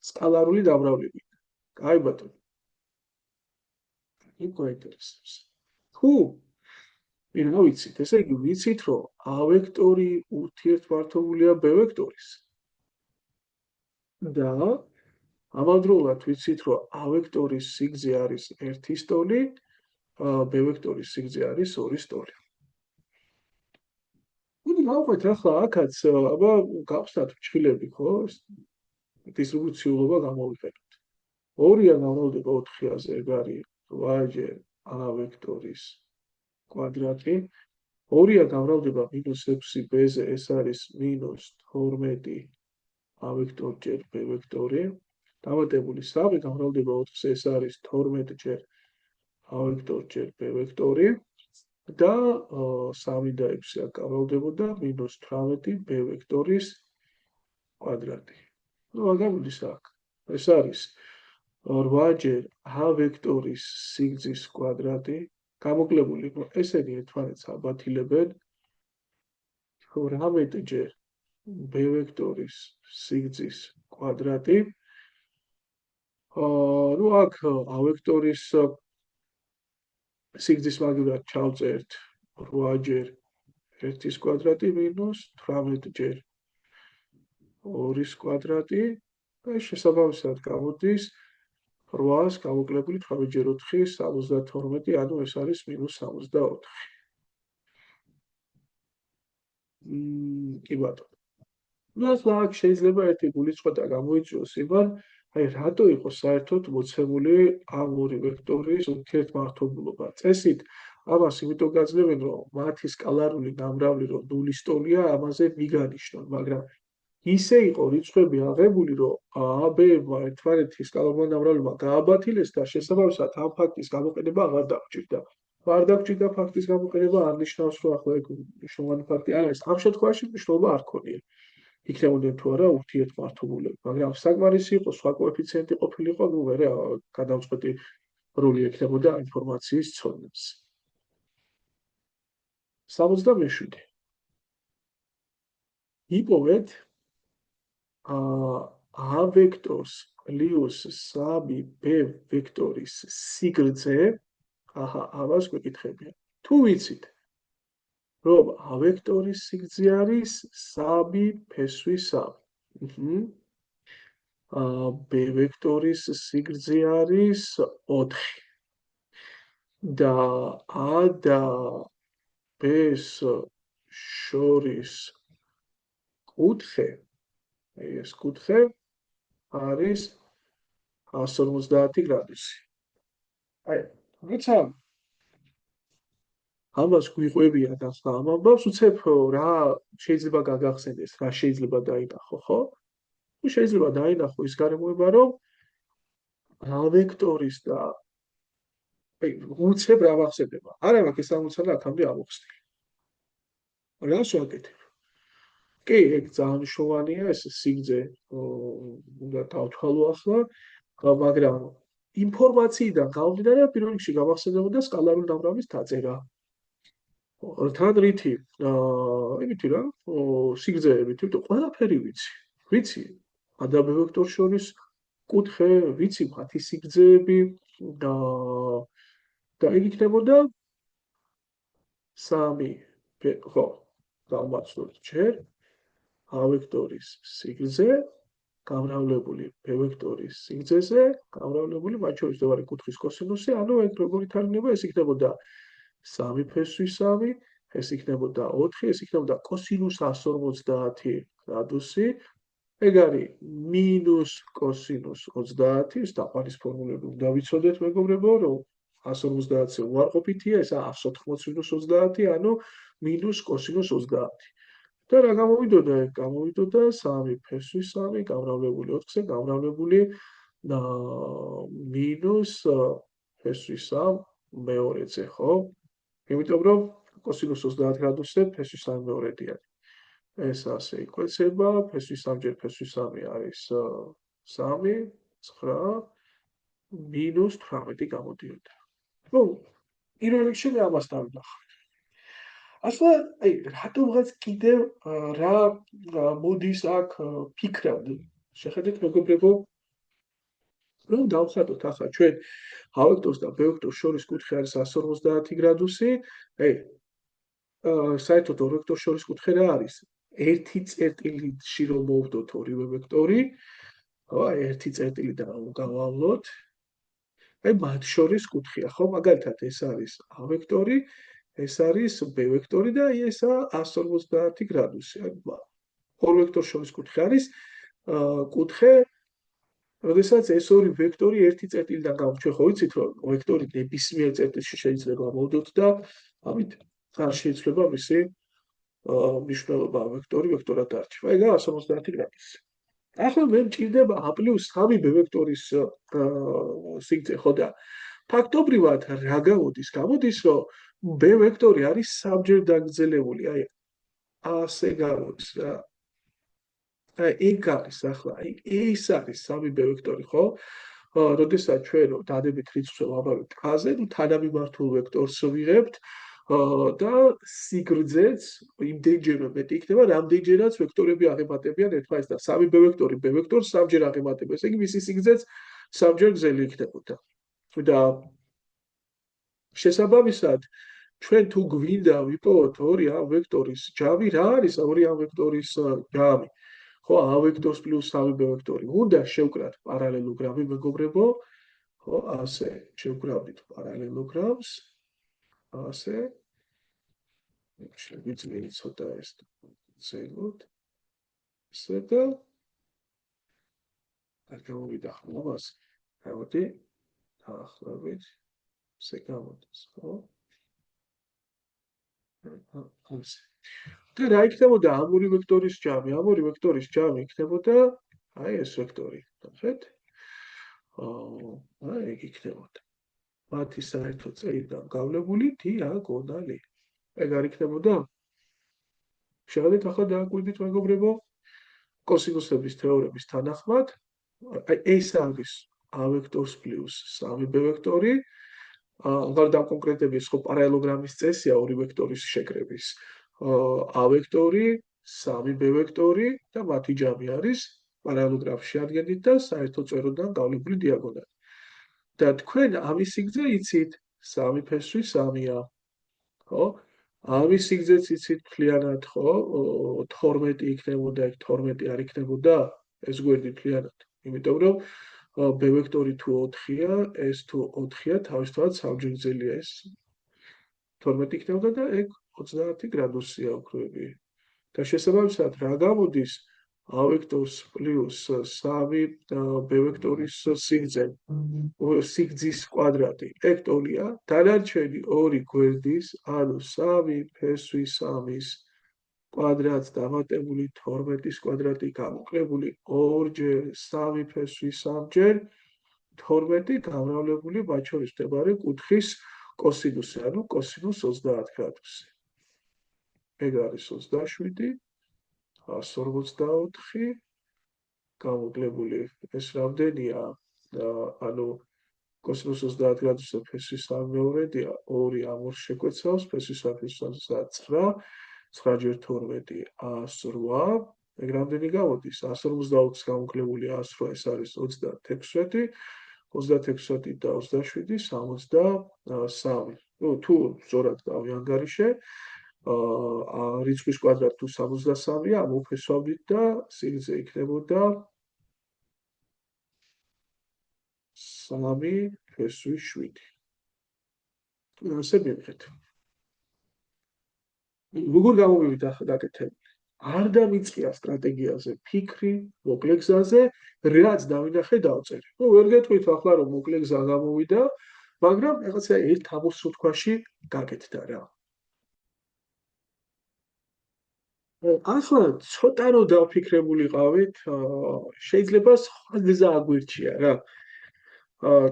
სკალარული დამრავლებით. კაი ბატონო. იქ გვაინტერესებს. თუ რა ვიცით, ესე იგი ვიცით, რომ a ვექტორი ურთიერთმართებულია b ვექტორის. და ამავდროულად ვიცით, რომ a ვექტორის სიგრძე არის 1-ის ტოლი, b ვექტორის სიგრძე არის 2-ის ტოლი. მოდი გავყვეთ ახლა აქაც, აბა გავხსნათ ფრჩხილები, ხო? დისტრიბუციულობა გამოვიყენოთ. 2-ია გამოვდება 4-აზე, ეგ არის 8-ჯერ a ვექტორის კვადრატი. 2-ია გამრავლდება -6b-ზე, ეს არის -12 a ვექტორჯერ b ვექტორი. დამატებული 3 გამრავლდება 4-ზე, ეს არის 12-ჯერ a ვექტორჯერ b ვექტორი. და 3 და 6 აქ გამრავლდებოდა -18 b ვექტორის კვადრატი. ნუ რა გამოდის აქ? ეს არის 8-ჯერ a ვექტორის სიგრძის კვადრატი, გამოკლებული, ესენი ერთმანეთს აბათილებენ 18-ჯერ b ვექტორის სიგრძის კვადრატი. ნუ აქ a ვექტორის სიგრძის მაგივრად ჩავწერთ 8 ჯერ 1-ის კვადრატი მინუს 18 ჯერ 2-ის კვადრატი და შესაბამისად გამოდის 8-ს გამოკლებული 18 ჯერ 4 72, ანუ ეს არის -64. კი ბატონო. ნუ ეს მაგ შეიძლება ერთი გულწრფელი გამოიწვიოს იმან, აი რატო იყო საერთოდ მოცემული ამ ორი ვექტორის ურთიერთმართობობა. წესით ამას იმიტომ გაძლევენ, რომ მათი სკალარული ნამრავლი რომ ნულის ტოლია, ამაზე მიგანიშნონ, მაგრამ ისე იყო რიცხვები აღებული, რომ AB-მა ერთმანეთის სკალარული ნამრავლებმა გააბათილეს და შესაბამისად ამ ფაქტის გამოყენება აღარ დაგჭირდა. არ დაგჭირდა ფაქტის გამოყენება არ ნიშნავს, რომ ახლა ეგ მნიშვნელოვანი ფაქტი არ არის. ამ შემთხვევაში მნიშვნელობა არ ქონია. იქნებოდნენ თუ არა ურთიერთმართობულები, მაგრამ საკმარისი იყო სხვა კოეფიციენტი ყოფილიყო, ნუ მერე გადამწყვეტი როლი ექნებოდა ინფორმაციის ცოდნას. 77. იპოვეთ A ვექტორს პლუს 3B ვექტორის სიგრძე, აჰა, ამას გვეკითხებიან. თუ ვიცით, რომ A ვექტორის სიგრძე არის 3 ფესვის 3. B ვექტორის სიგრძე არის 4 და A და B-ს შორის კუთხე, ეს კუთხე არის 150 გრადუსი. აი, როცა ამას გვიყვებიან ახლა ამ ამბავს, უცებ რა შეიძლება გაგახსენდეს, რა შეიძლება დაინახო, ხო? თუ შეიძლება დაინახო ის გარემოება, რომ A ვექტორის და აი, უცებ რა ვახსენდება. არა მაქვს ეს ამოცანა აქამდე ამოხსნილი. რას ვაკეთებ? კი, ეგ ძალიან მნიშვნელოვანია ეს სიგრძე, უნდა დავთვალო ახლა, მაგრამ ინფორმაციიდან გამომდინარე, პირველ რიგში გამახსენებოდა სკალარული ნამრავლის დაწერა. თან რითი, იმითი რა, სიგრძეებით, იმიტომ ყველაფერი ვიცი. ვიცი A და B ვექტორს შორის კუთხე, ვიცი მათი სიგრძეები და ეგ იქნებოდა 3 ხო, დავმაცდოთ ჯერ A ვექტორის სიგრძე გამრავლებული B ვექტორის სიგრძეზე, გამრავლებული მათ შორის მდებარე კუთხის კოსინუსი, ანუ ეგ როგორ ითარგმნება, ეს იქნებოდა 3 ფესვის 3, ეს იქნებოდა 4, ეს იქნებოდა კოსინუს 150 გრადუსი, ეგ არის მინუს კოსინუს 30, ეს დაყვანის ფორმულები უნდა ვიცოდეთ, მეგობრებო, რომ 150-ზე უარყოფითია, ეს 180-30, ანუ მინუს კოსინუს 30. და რა გამოვიდოდა? გამოვიდოდა 3 ფესვის 3 გამრავლებული 4-ზე, გამრავლებული მინუს ფესვის 3 მეორეზე, ხო? იმიტომ რომ კოსინუს 30 გრადუსზე ფესვის 3 მეორედი არის. ეს ასე იკვეცება, ფესვის 3 ჯერ ფესვის 3 არის 3, 9 მინუს 18 გამოდიოდა. ნუ, პირველ რიგში ამას დავინახავ. ახლა აი რატომღაც კიდევ რა მოდის აქ ფიქრად შეხედეთ მეგობრებო რომ დავხატოთ ახლა ჩვენ A ვექტორს და B ვექტორს შორის კუთხე არის 150 გრადუსი აი საერთოდ ორ ვექტორს შორის კუთხე რა არის ერთი წერტილში რომ მოვდოთ ორივე ვექტორი ხო აი ერთი წერტილიდან რომ გავავლოთ აი მათ შორის კუთხეა ხო მაგალითად ეს არის A ვექტორი ეს არის B ვექტორი და ესა 150 გრადუსი. ორ ვექტორს შორის კუთხე არის კუთხე, როდესაც ეს ორი ვექტორი ერთი წერტილიდან გამოდის. ჩვენ ხო ვიცით, რომ ვექტორი ნებისმიერ წერტილში შეიძლება მოვდოთ და ამით არ შეიძლება მისი მნიშვნელობა ვექტორი ვექტორად დარჩება. ეგ 150 გრადუსი. ახლა მე მჭირდება A + 3B ვექტორის სიგრძე ხო და ფაქტობრივად რა გამოდის? გამოდის, რომ B ვექტორი არის საბჯერ დაგრძელებული, აი ასე გამოდის რა. აი ეგ არის ახლა, ეს არის 3B ვექტორი, ხო? როდესაც ჩვენ დადებით რიცხვს ვაბავებთ A-ზე, ნუ თანამიმართულ ვექტორს ვიღებთ და სიგრძეც იმდენჯერმე მეტი იქნება, რამდენჯერაც ვექტორები აღემატებიან ერთმანეთს და 3B ვექტორი B ვექტორს საბჯერ აღემატება. ესე იგი მისი სიგრძეც საბჯერ გრძელი იქნებოდა. და შესაბამისად ჩვენ თუ გვინდა ვიპოვოთ ორი ამ ვექტორის ჯამი, რა არის ორი ამ ვექტორის ჯამი? ხო, a ვექტორს პლუს 3b ვექტორი. უნდა შევკრათ პარალელოგრამი, მეგობრებო. ხო, ასე შევკრავდით პარალელოგრამს. ასე. შეგვიძლია ცოტა ეს ზეგოთ. ასე და არ გამოვიდა ხმობას. გამოდი. დაახლოებით. ესე გამოდის, ხო? ასე. და რა იქნებოდა ამ ორი ვექტორის ჯამი? ამ ორი ვექტორის ჯამი იქნებოდა აი ეს ვექტორი. ნახეთ? აი ეგ იქნებოდა. მათი საერთო წერიდან გავლებული დიაგონალი. ეგ არ იქნებოდა? შეგადეთ ახლა დააკვირდით მეგობრებო. კოსინუსების თეორემის თანახმად, აი ეს არის a ვექტორს პლუს 3b ვექტორი. აღარ დავკონკრეტების, ხო პარალელოგრამის წესია ორი ვექტორის შეკრების. a ვექტორი, 3b ვექტორი და მათი ჯამი არის პარალელოგრამში შეადგენთ და საერთო წეროდან გავლებული დიაგონალი. და თქვენ ამის სიგრძე იცით, 3 ფესვი 3-ია. ხო? ამის სიგრძეც იცით მთლიანად, ხო? 12 იქნებოდა, ეგ 12 არ იქნებოდა, ეს გვერდი მთლიანად. იმიტომ რომ b ვექტორი თუ 4-ია, ეს თუ 4-ია, თავისთავად სამჯერგზელია ეს 12 იქნებოდა და ეგ 30 გრადუსია ოქროები. და შესაბამისად რა გამოდის a ვექტორს პლუს 3b ვექტორის სიგრძის კვადრატი. ეგ ტოლია დანარჩენი ორი გვერდის, ანუ 3 ფესვი 3-ის კვადრატს დამატებული 12-ის კვადრატი გამოკლებული 2-ჯერ 3 ფესვი 3-ჯერ 12 გამრავლებული მათ შორის მდებარე კუთხის კოსინუსი, ანუ კოსინუს 30 გრადუსი. ეგ არის 27, 144 გამოკლებული ეს რამდენია? ანუ კოსინუს 30 გრადუსზე ფესვი 3/2-ია, 2 ამ ორს შეკვეცავს, ფესვი 3/9, 9-ჯერ 12, 108. ეგ რამდენი გამოდის? 150-ს გამოკლებული 108, ეს არის 36, 36 და 27, 63. ნუ თუ სწორად გავიანგარიშე, რიცხვის კვადრატი თუ 63-ია, ამოფესვავდით და სიგრძე იქნებოდა 3 ფესვი 7. ასე მივიღეთ. როგორ გამოვივით ახლა გაკეთებული? არ დამიწყია სტრატეგიაზე ფიქრი, მოკლე გზაზე, რაც დავინახე დავწერე. ნუ ვერ გეტყვით ახლა რომ მოკლე გზა გამოვიდა, მაგრამ რაღაცა ერთ ამოსუთქვაში გაკეთდა რა. ახლა ცოტა რომ დავფიქრებულიყავით, შეიძლება სხვა გზა აგვირჩია რა.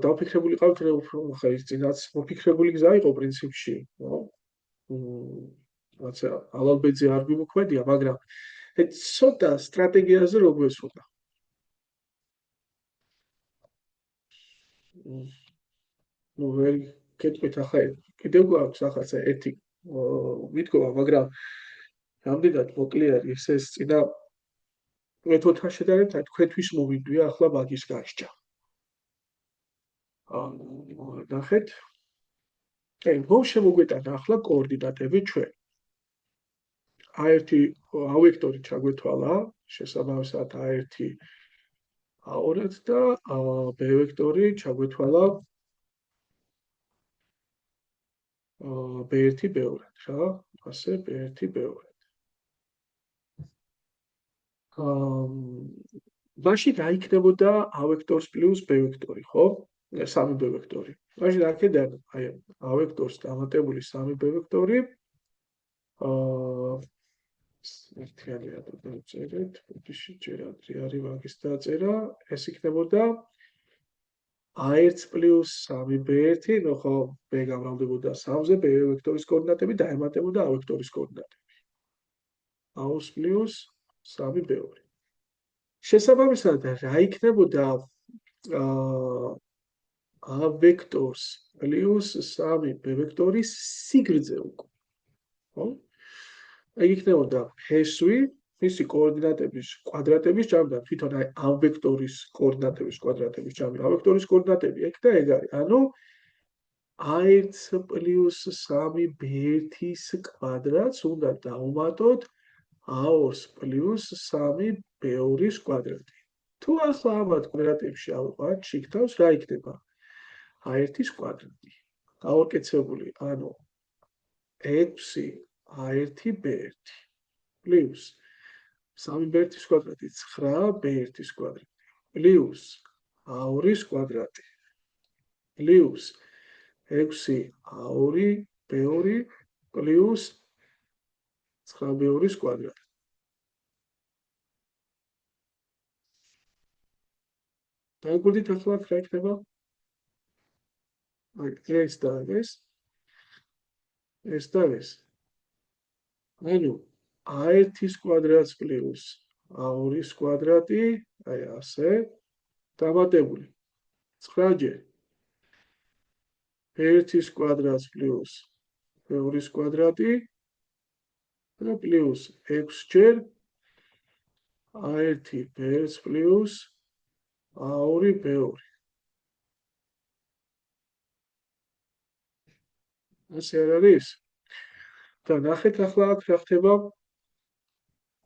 დავფიქრებულიყავით რომ ხა ის წინაც მოფიქრებული გზა იყო პრინციპში, ხო? რაცა ალალბეძე არ გვიმოქმედია, მაგრამ ცოტა სტრატეგიაზე რო გვესვლა. ნუ ვერ გეტყვით ახლა კიდევ გვაქვს ახლა ერთი მიდგომა, მაგრამ რამდენად მოკლე არის ეს წინა მეთოდთან შედარებით, თქვენთვის მოვიდვია ახლა მაგის გასჭა. ნახეთ. რომ შემოგვეტანა ახლა კოორდინატები ჩვენ. A1 A ვექტორი ჩაგვეთვალა, შესაბამისად A1 A2 და B ვექტორი ჩაგვეთვალა B1 B2 რა, ასე B1 B2. მაშინ რა იქნებოდა A ვექტორს პლუს B ვექტორი, ხო? 3B ვექტორი. მაშინ აქედან აი A ვექტორს დამატებული 3B ვექტორი ერთიანი რატო დავწერეთ, ბუდიში ჯერ ადრე არის მაგის დაწერა, ეს იქნებოდა A1 პლუს 3B1, ნუ ხო B გამრავლდებოდა 3-ზე, B ვექტორის კოორდინატები დაემატებოდა A ვექტორის კოორდინატები. A2 პლუს 3B2. შესაბამისად რა იქნებოდა A ვექტორს პლუს 3B ვექტორის სიგრძე უკვე, ხო? ეგ იქნებოდა ფესვი, მისი კოორდინატების კვადრატების ჯამი და თვითონ აი ამ ვექტორის კოორდინატების კვადრატების ჯამი, A ვექტორის კოორდინატები ეგ და ეგ არის. ანუ a1 პლუს 3b1-ის კვადრატს უნდა დავუმატოთ a2 პლუს 3b2-ის კვადრატი. თუ ახლა ამათ კვადრატებში ავყვათ, შიგნავს რა იქნება? a1-ის კვადრატი. გავაკეთებული, ანუ 6 a1b1 პლუს 3b1-ის კვადრატი 9b1-ის კვადრატი პლუს a2-ის კვადრატი პლუს 6 a2b2 პლუს 9b2-ის კვადრატი. დაგვიდით ახლა რა იქნება? ეს და ეს. ანუ a1-ის კვადრატს პლუს a2-ის კვადრატი, აი ასე, დამატებული 9-ჯერ b1-ის კვადრატს პლუს b2-ის კვადრატი და პლუს 6-ჯერ a1b1 პლუს a2b2. ასე არ არის? და ნახეთ ახლა აქ რა ხდება?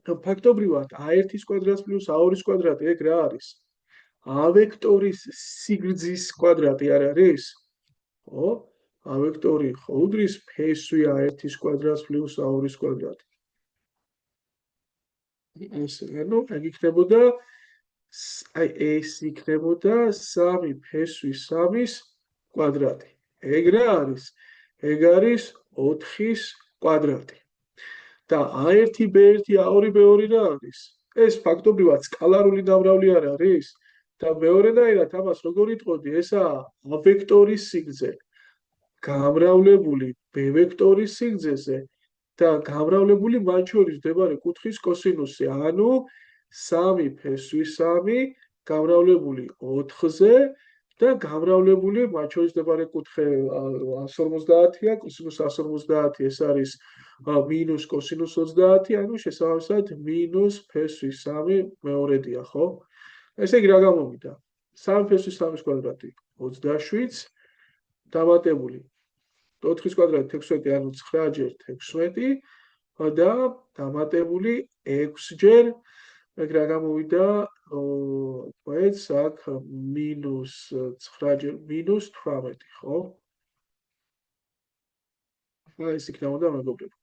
ფაქტობრივად a1-ის კვადრატს პლუს a2-ის კვადრატი ეგ რა არის? a ვექტორის სიგრძის კვადრატი არ არის? ხო? a ვექტორი ხო უდრის ფესვი a1-ის კვადრატს პლუს a2-ის კვადრატი. ესე, ანუ ეგ იქნებოდა აი ეს იქნებოდა 3 ფესვი 3-ის კვადრატი. ეგ რა არის? ეგ არის 4-ის კვადრატი. და a1b1 a2b2 რა არის? ეს ფაქტობრივად სკალარული დამრავლი არ არის? და მეორედაირად ამას როგორ იტყოდი? ესაა a ვექტორის სიგრძე გამრავლებული b ვექტორის სიგრძეზე და გამრავლებული მათ შორის მდებარე კუთხის კოსინუსი, ანუ 3 ფესვი 3 გამრავლებული 4-ზე და გამრავლებული მათ შორის მდებარე კუთხე 150-ია, კოსინუს 150 ეს არის მინუს კოსინუს 30, ანუ შესაბამისად მინუს ფესვი 3 მეორედია, ხო? ესე იგი რა გამოვიდა? 3 ფესვი 3-ის კვადრატი 27 დამატებული 4-ის კვადრატი 16, ანუ 9-ჯერ 16 და დამატებული 6-ჯერ ეგ რა გამოვიდა? ყვეთს აქ მინუს 9-ჯერ მინუს 18, ხო? ახლა ეს იქნებოდა მეგობრებო.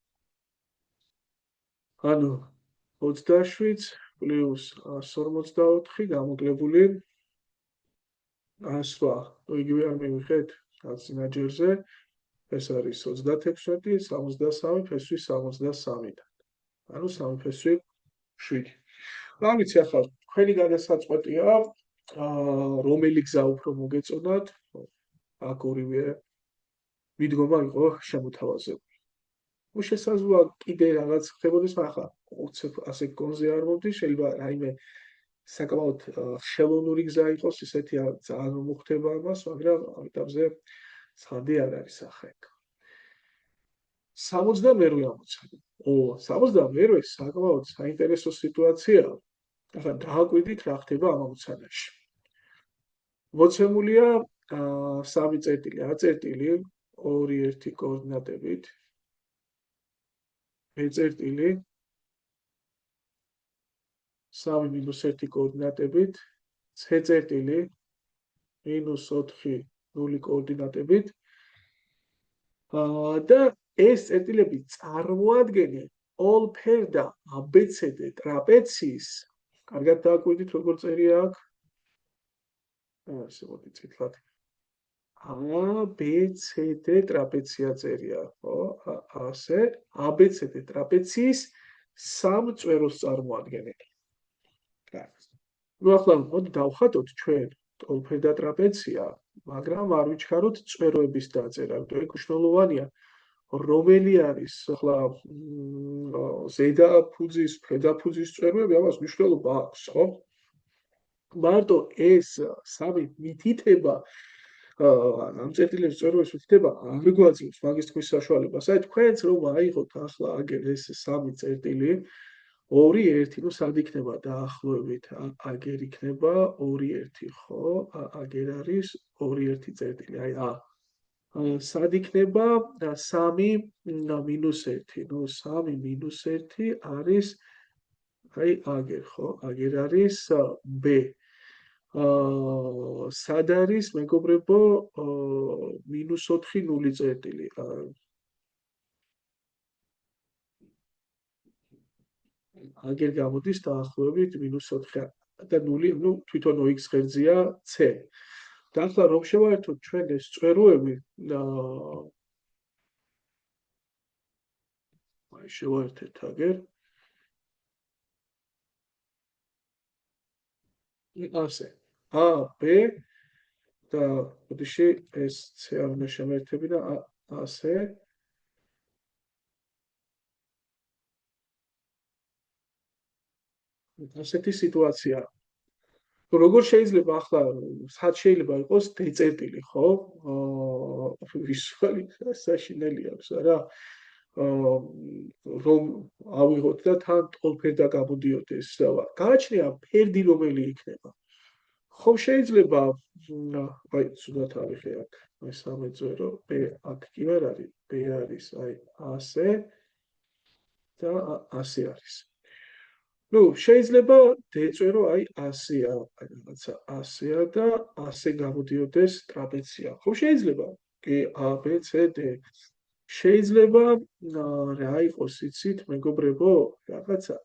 ანუ 27 პლუს 154 გამოკლებული 100. იგივე არ მივიხეთ წინაჯერზე. ეს არის 36, 63 ფესვი 63-დან. ანუ 3 ფესვი 7. რა ვიცი ახლა თქვენი გადასაწყვეტია, რომელი გზა უფრო მოგეწონათ, აქ ორივე მიდგომა იყო შემოთავაზებული. შესაძლოა კიდე რაღაც ხდებოდეს, ახლა უცებ ასე კონზე არ მომდის, შეიძლება რაიმე საკმაოდ ხელოვნური გზა იყოს, ისეთი ძალიან მოხდება ამას, მაგრამ ამ ეტაპზე ცხადი არ არის ახლა ეგ. 62 ამოცანა. 62 საკმაოდ საინტერესო სიტუაციაა. ახლა დააკვირდით რა ხდება ამ ამოცანაში. მოცემულია 3 წერტილი A წერტილი 2-1 კოორდინატებით B წერტილი 3-1 კოორდინატებით C წერტილი -4 0 კოორდინატებით და ეს წერტილები წარმოადგენენ ოლფერდა ABCD ტრაპეციის. კარგად დააკვირდით როგორ წერია აქ? ასე მოდი წითლად. ABCD ტრაპეცია წერია, ხო? ასე ABCD ტრაპეციის სამწვეროს წარმოადგენენ. ნუ ახლა მოდი დავხატოთ ჩვენ ოლფერდა ტრაპეცია, მაგრამ არ ვიჩქაროთ წვეროების დაწერა, იმიტომ ეგ მნიშვნელოვანია. რომელი არის ახლა ზედა ფუძის, ქვედა ფუძის წვეროები, ამას მნიშვნელობა აქვს, ხო? მარტო ეს სამი მითითება ამ წერტილების წვეროების მითითება არ გვაძლევს მაგის თქვის საშუალებას. აი თქვენც რომ აიღოთ ახლა აგერ ეს სამი წერტილი 2-1, ნუ სად იქნება დაახლოებით აგერ იქნება 2-1, ხო? აგერ არის 2-1 წერტილი, აი სად იქნება 3 მინუს 1? ნუ 3 მინუს 1 არის აი აგერ, ხო? აგერ არის B. სად არის მეგობრებო -4 0 წერტილი? აგერ გამოდის დაახლოებით -4 და 0, ნუ თვითონ OX ღერძია C. და ახლა რომ შევაერთოთ ჩვენ ეს წვეროები, აი შევაერთეთ აგერ. ასე. A, B და ოდიში ეს C არ უნდა შემერთებინა ასე. ასეთი სიტუაცია. როგორ შეიძლება ახლა სად შეიძლება იყოს D წერტილი, ხო? ვიზუალი საშინელი აქვს, არა? რომ ავიღოთ და თან ტოლფერდა გამოდიოდეს და გააჩნია ფერდი რომელი იქნება. ხომ შეიძლება აი სულად ავიღე აქ მესამე წვერო B აქ კი არ არის B არის აი ასე და ასე არის. ნუ შეიძლება დეწვერო აი ასეა, აი რაღაცა ასეა და ასე გამოდიოდეს ტრაპეცია. ხო შეიძლება? კი A B C D. შეიძლება რა იყოს იცით მეგობრებო, რაღაცა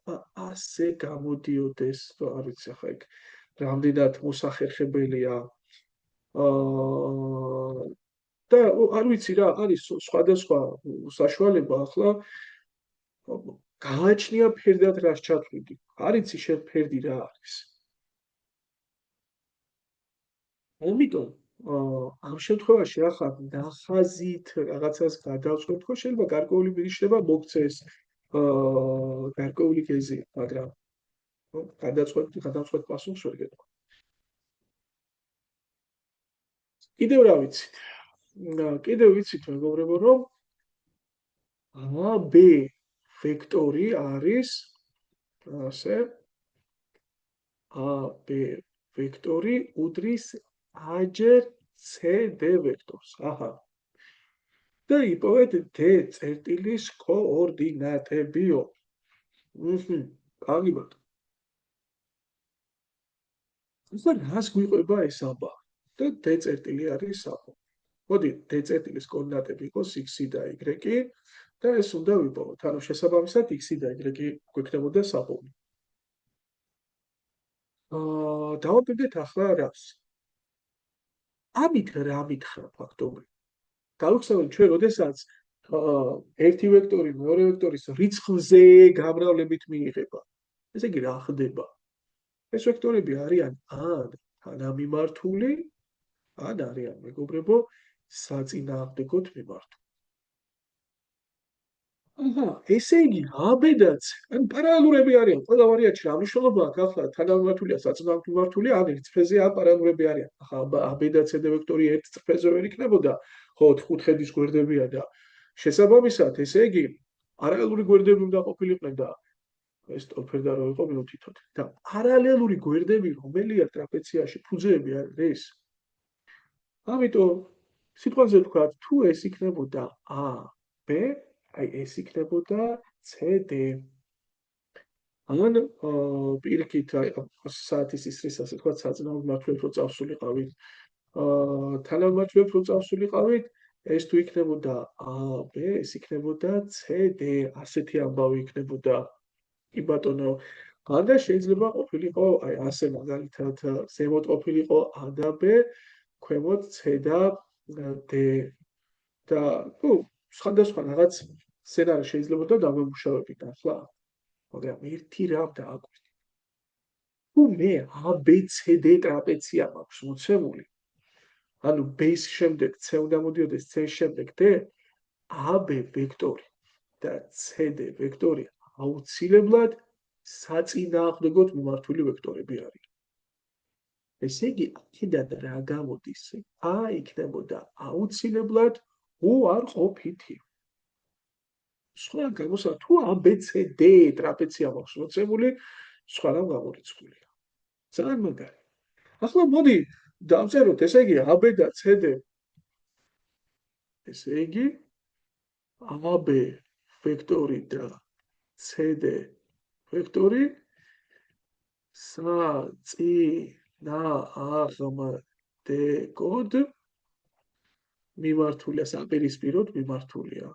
ასე გამოდიოდეს, არ ვიცი ახლა იქ რამდენად მოსახერხებელია. და არ ვიცი რა, არის სხვადასხვა საშუალება ახლა გააჩნია ფერდად რას ჩათვლიდი. არ იცი შენ ფერდი რა არის. ამიტომ ამ შემთხვევაში ახლა ნახაზით რაღაცას გადავწყვეტ, ხო შეიძლება გარკვეული მინიშნება მოგცეს გარკვეული გეზი, მაგრამ გადავწყვეტ პასუხს ვერ გეტყვი. კიდევ რა ვიცით? კიდევ ვიცით მეგობრებო, რომ AB ვექტორი არის ასე AB ვექტორი უდრის A-ჯერ CD ვექტორს. აჰა. და იპოვეთ D წერტილის კოორდინატებიო. კარგად. ახლა რას გვიყვება ეს აბა? და D წერტილი არის აბა. მოდი D წერტილის კოორდინატები იყოს x და y და ეს უნდა ვიპოვოთ. ანუ შესაბამისად x და y გვექნებოდა საბოლოო. დავაპირდეთ ახლა რას? ამით რა მითხრა ფაქტობრივად? გავიხსენოთ ჩვენ, როდესაც ერთი ვექტორი მეორე ვექტორის რიცხვზე გამრავლებით მიიღება. ესე იგი რა ხდება? ეს ვექტორები არიან ან თანამიმართული, ან არიან მეგობრებო საწინააღმდეგოდ მიმართული. აჰა, ესე იგი აბედაც, ან პარალელურები არიან. ყველა ვარიანტში რა მნიშვნელობა აქვს ახლა თანამიმართულია, საწინააღმდეგო მიმართულია, ან ერთწრფეზე ან პარალელურები არიან. ახლა აბედაც CD ვექტორი ერთ წრფეზე ვერ იქნებოდა, ხო, 4 ხედის გვერდებია და შესაბამისად, ესე იგი პარალელური გვერდები უნდა ყოფილიყვნენ და ეს ტოლფერდა რო იყო მინუთითოთ. და პარალელური გვერდები რომელია ტრაპეციაში ფუძეები არის? ამიტომ სიტყვაზე თქვა, თუ ეს იქნებოდა A, B, აი ეს იქნებოდა CD. ან პირიქით აი საათის ისრის ასე თქვა საწინააღმდეგო მიმართულებით რო წავსულიყავით, თანამიმართულებით რო წავსულიყავით, ეს თუ იქნებოდა A, B, ეს იქნებოდა CD. ასეთი ამბავი იქნებოდა. კი ბატონო, და შეიძლება ყოფილიყო აი ასე მაგალითად ზემოთ ყოფილიყო A და B, ქვემოთ C და D და ნუ სხვადასხვა რაღაც სცენარი შეიძლება და დავემუშავებით ახლა. მაგრამ ერთი რამ დააკვირდი. თუ მე ABCD ტრაპეცია მაქვს მოცემული, ანუ B-ს შემდეგ C უნდა მოდიოდეს C-ს შემდეგ D, AB ვექტორი და CD ვექტორი აუცილებლად საწინააღმდეგოდ მიმართული ვექტორები არიან. ესე იგი, აქედან რა გამოდის? A იქნებოდა აუცილებლად უარყოფითი. სხვა გამოსა თუ ABCD ტრაპეცია მაქვს მოცემული, სხვა რამ გამორიცხულია. ძალიან მაგარი. ახლა მოდი დავწეროთ, ესე იგი AB და CD ესე იგი AB ვექტორი და CD ვექტორი საწინააღმდეგოდ მიმართულია, საპირისპიროდ მიმართულია.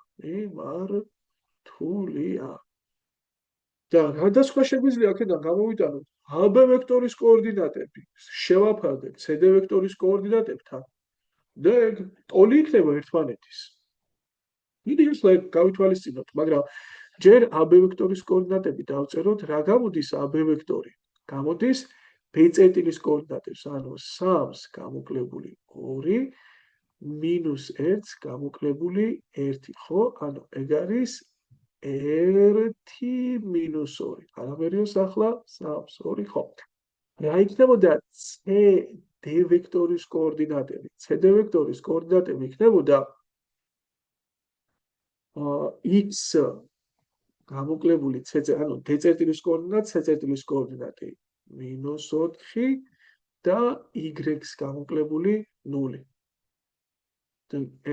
და გადასხვა შეგვიძლია აქედან გამოვიტანოთ AB ვექტორის კოორდინატები, შევაფარდეთ CD ვექტორის კოორდინატებთან და ეგ ტოლი იქნება ერთმანეთის. იგი ახლა გავითვალისწინოთ, მაგრამ ჯერ AB ვექტორის კოორდინატები დავწეროთ, რა გამოდის AB ვექტორი? გამოდის B-წერტილის კოორდინატებს, ანუ 3-ს გამოკლებული 2 მინუს 1-ს გამოკლებული 1, ხო? ანუ ეგ არის 1 მინუს 2. არამერიოს ახლა 3-ს 2, ხო? რა იქნებოდა CD ვექტორის კოორდინატები? CD ვექტორის კოორდინატები იქნებოდა x გამოკლებული c, ანუ d-წერტილის კოორდინატი, c-წერტილის კოორდინატი -4 და y-ს გამოკლებული 0.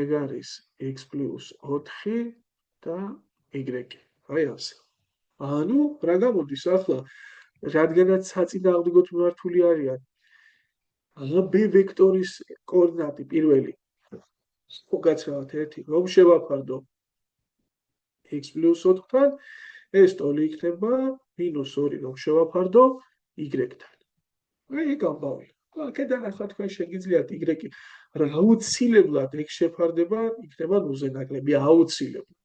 ეგ არის x + 4 და y. აი ასე. ანუ რა გამოდის ახლა, რადგანაც საწინააღმდეგოდ მიმართული არიან AB ვექტორის კოორდინატი პირველი ხო გაცრავთ 1, რომ შევაფარდო x + 4-თან, ეს ტოლი იქნება -2, რომ შევაფარდო y-თან. აი ეგ ამბავი. აქედან ახლა თქვენ შეგიძლიათ y აუცილებლად ეგ შეფარდება იქნება ნულზე ნაკლები, აუცილებლად.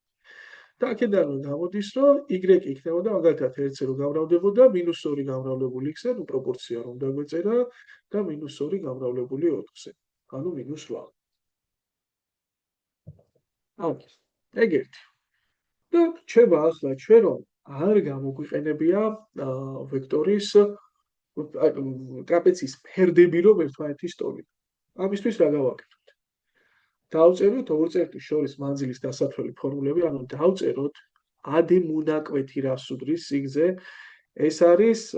და აქედან გამოდის, რომ y იქნებოდა მაგალითად 1-ზე რომ გამრავლდებოდა -2 გამრავლებული x-ზე, ნუ პროპორცია რომ დაგვეწერა და -2 გამრავლებული 4-ზე, ანუ -8. ეგ ერთი. და რჩება ახლა ჩვენ რომ არ გამოგვიყენებია ვექტორის ტრაპეციის ფერდები რომ ერთმანეთის ტოლი. ამისთვის რა გავაკეთოთ? დავწეროთ ორ წერტილს შორის მანძილის დასათვლელი ფორმულები, ანუ დავწეროთ AD მონაკვეთი რას უდრის სიგრძე, ეს არის A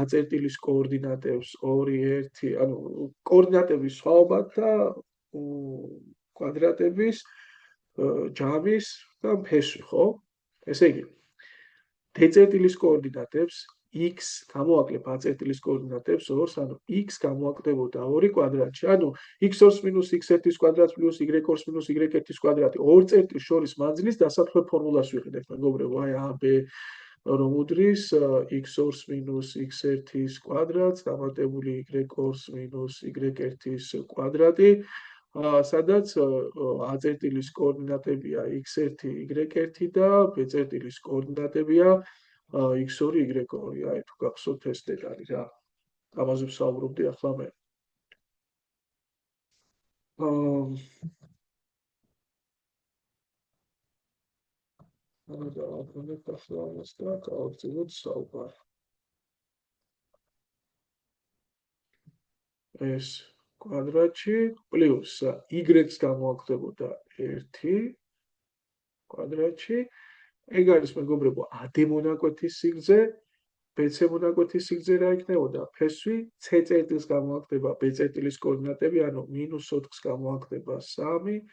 წერტილის კოორდინატებს 2, 1, ანუ კოორდინატების სხვაობათა კვადრატების ჯამის და ფესვი, ხო? ესე იგი, D-წერტილის კოორდინატებს x გამოვაკლებ A-წერტილის კოორდინატებს 2-ს, ანუ x გამოვაკლებოდა 2 კვადრატში, ანუ x2 - x1 კვადრატს + y2 - y1 კვადრატი ორ წერტილს შორის მანძილის დასათვლელ ფორმულას ვიყიდეთ, მეგობრებო, აი AB რომ უდრის x2 - x1 კვადრატს დამატებული y2 - y1 კვადრატი, სადაც A-წერტილის კოორდინატებია x1, y1 და B-წერტილის კოორდინატებია x2, y2. აი თუ გახსოვთ ეს დეტალი რა. ამაზე ვსაუბრობდი ახლა მე. დავაბრუნდეთ ახლა ამას და გავაგრძელოთ საუბარი. ეს კვადრატში პლუს y-ს გამოვაკლებოდა 1 კვადრატში. ეგ არის მეგობრებო AD მონაკვეთის სიგრძე, BC მონაკვეთის სიგრძე რა იქნებოდა? ფესვი, C წერტილს გამოაკდება B-წერტილის კოორდინატები, ანუ -4-ს გამოაკდება 3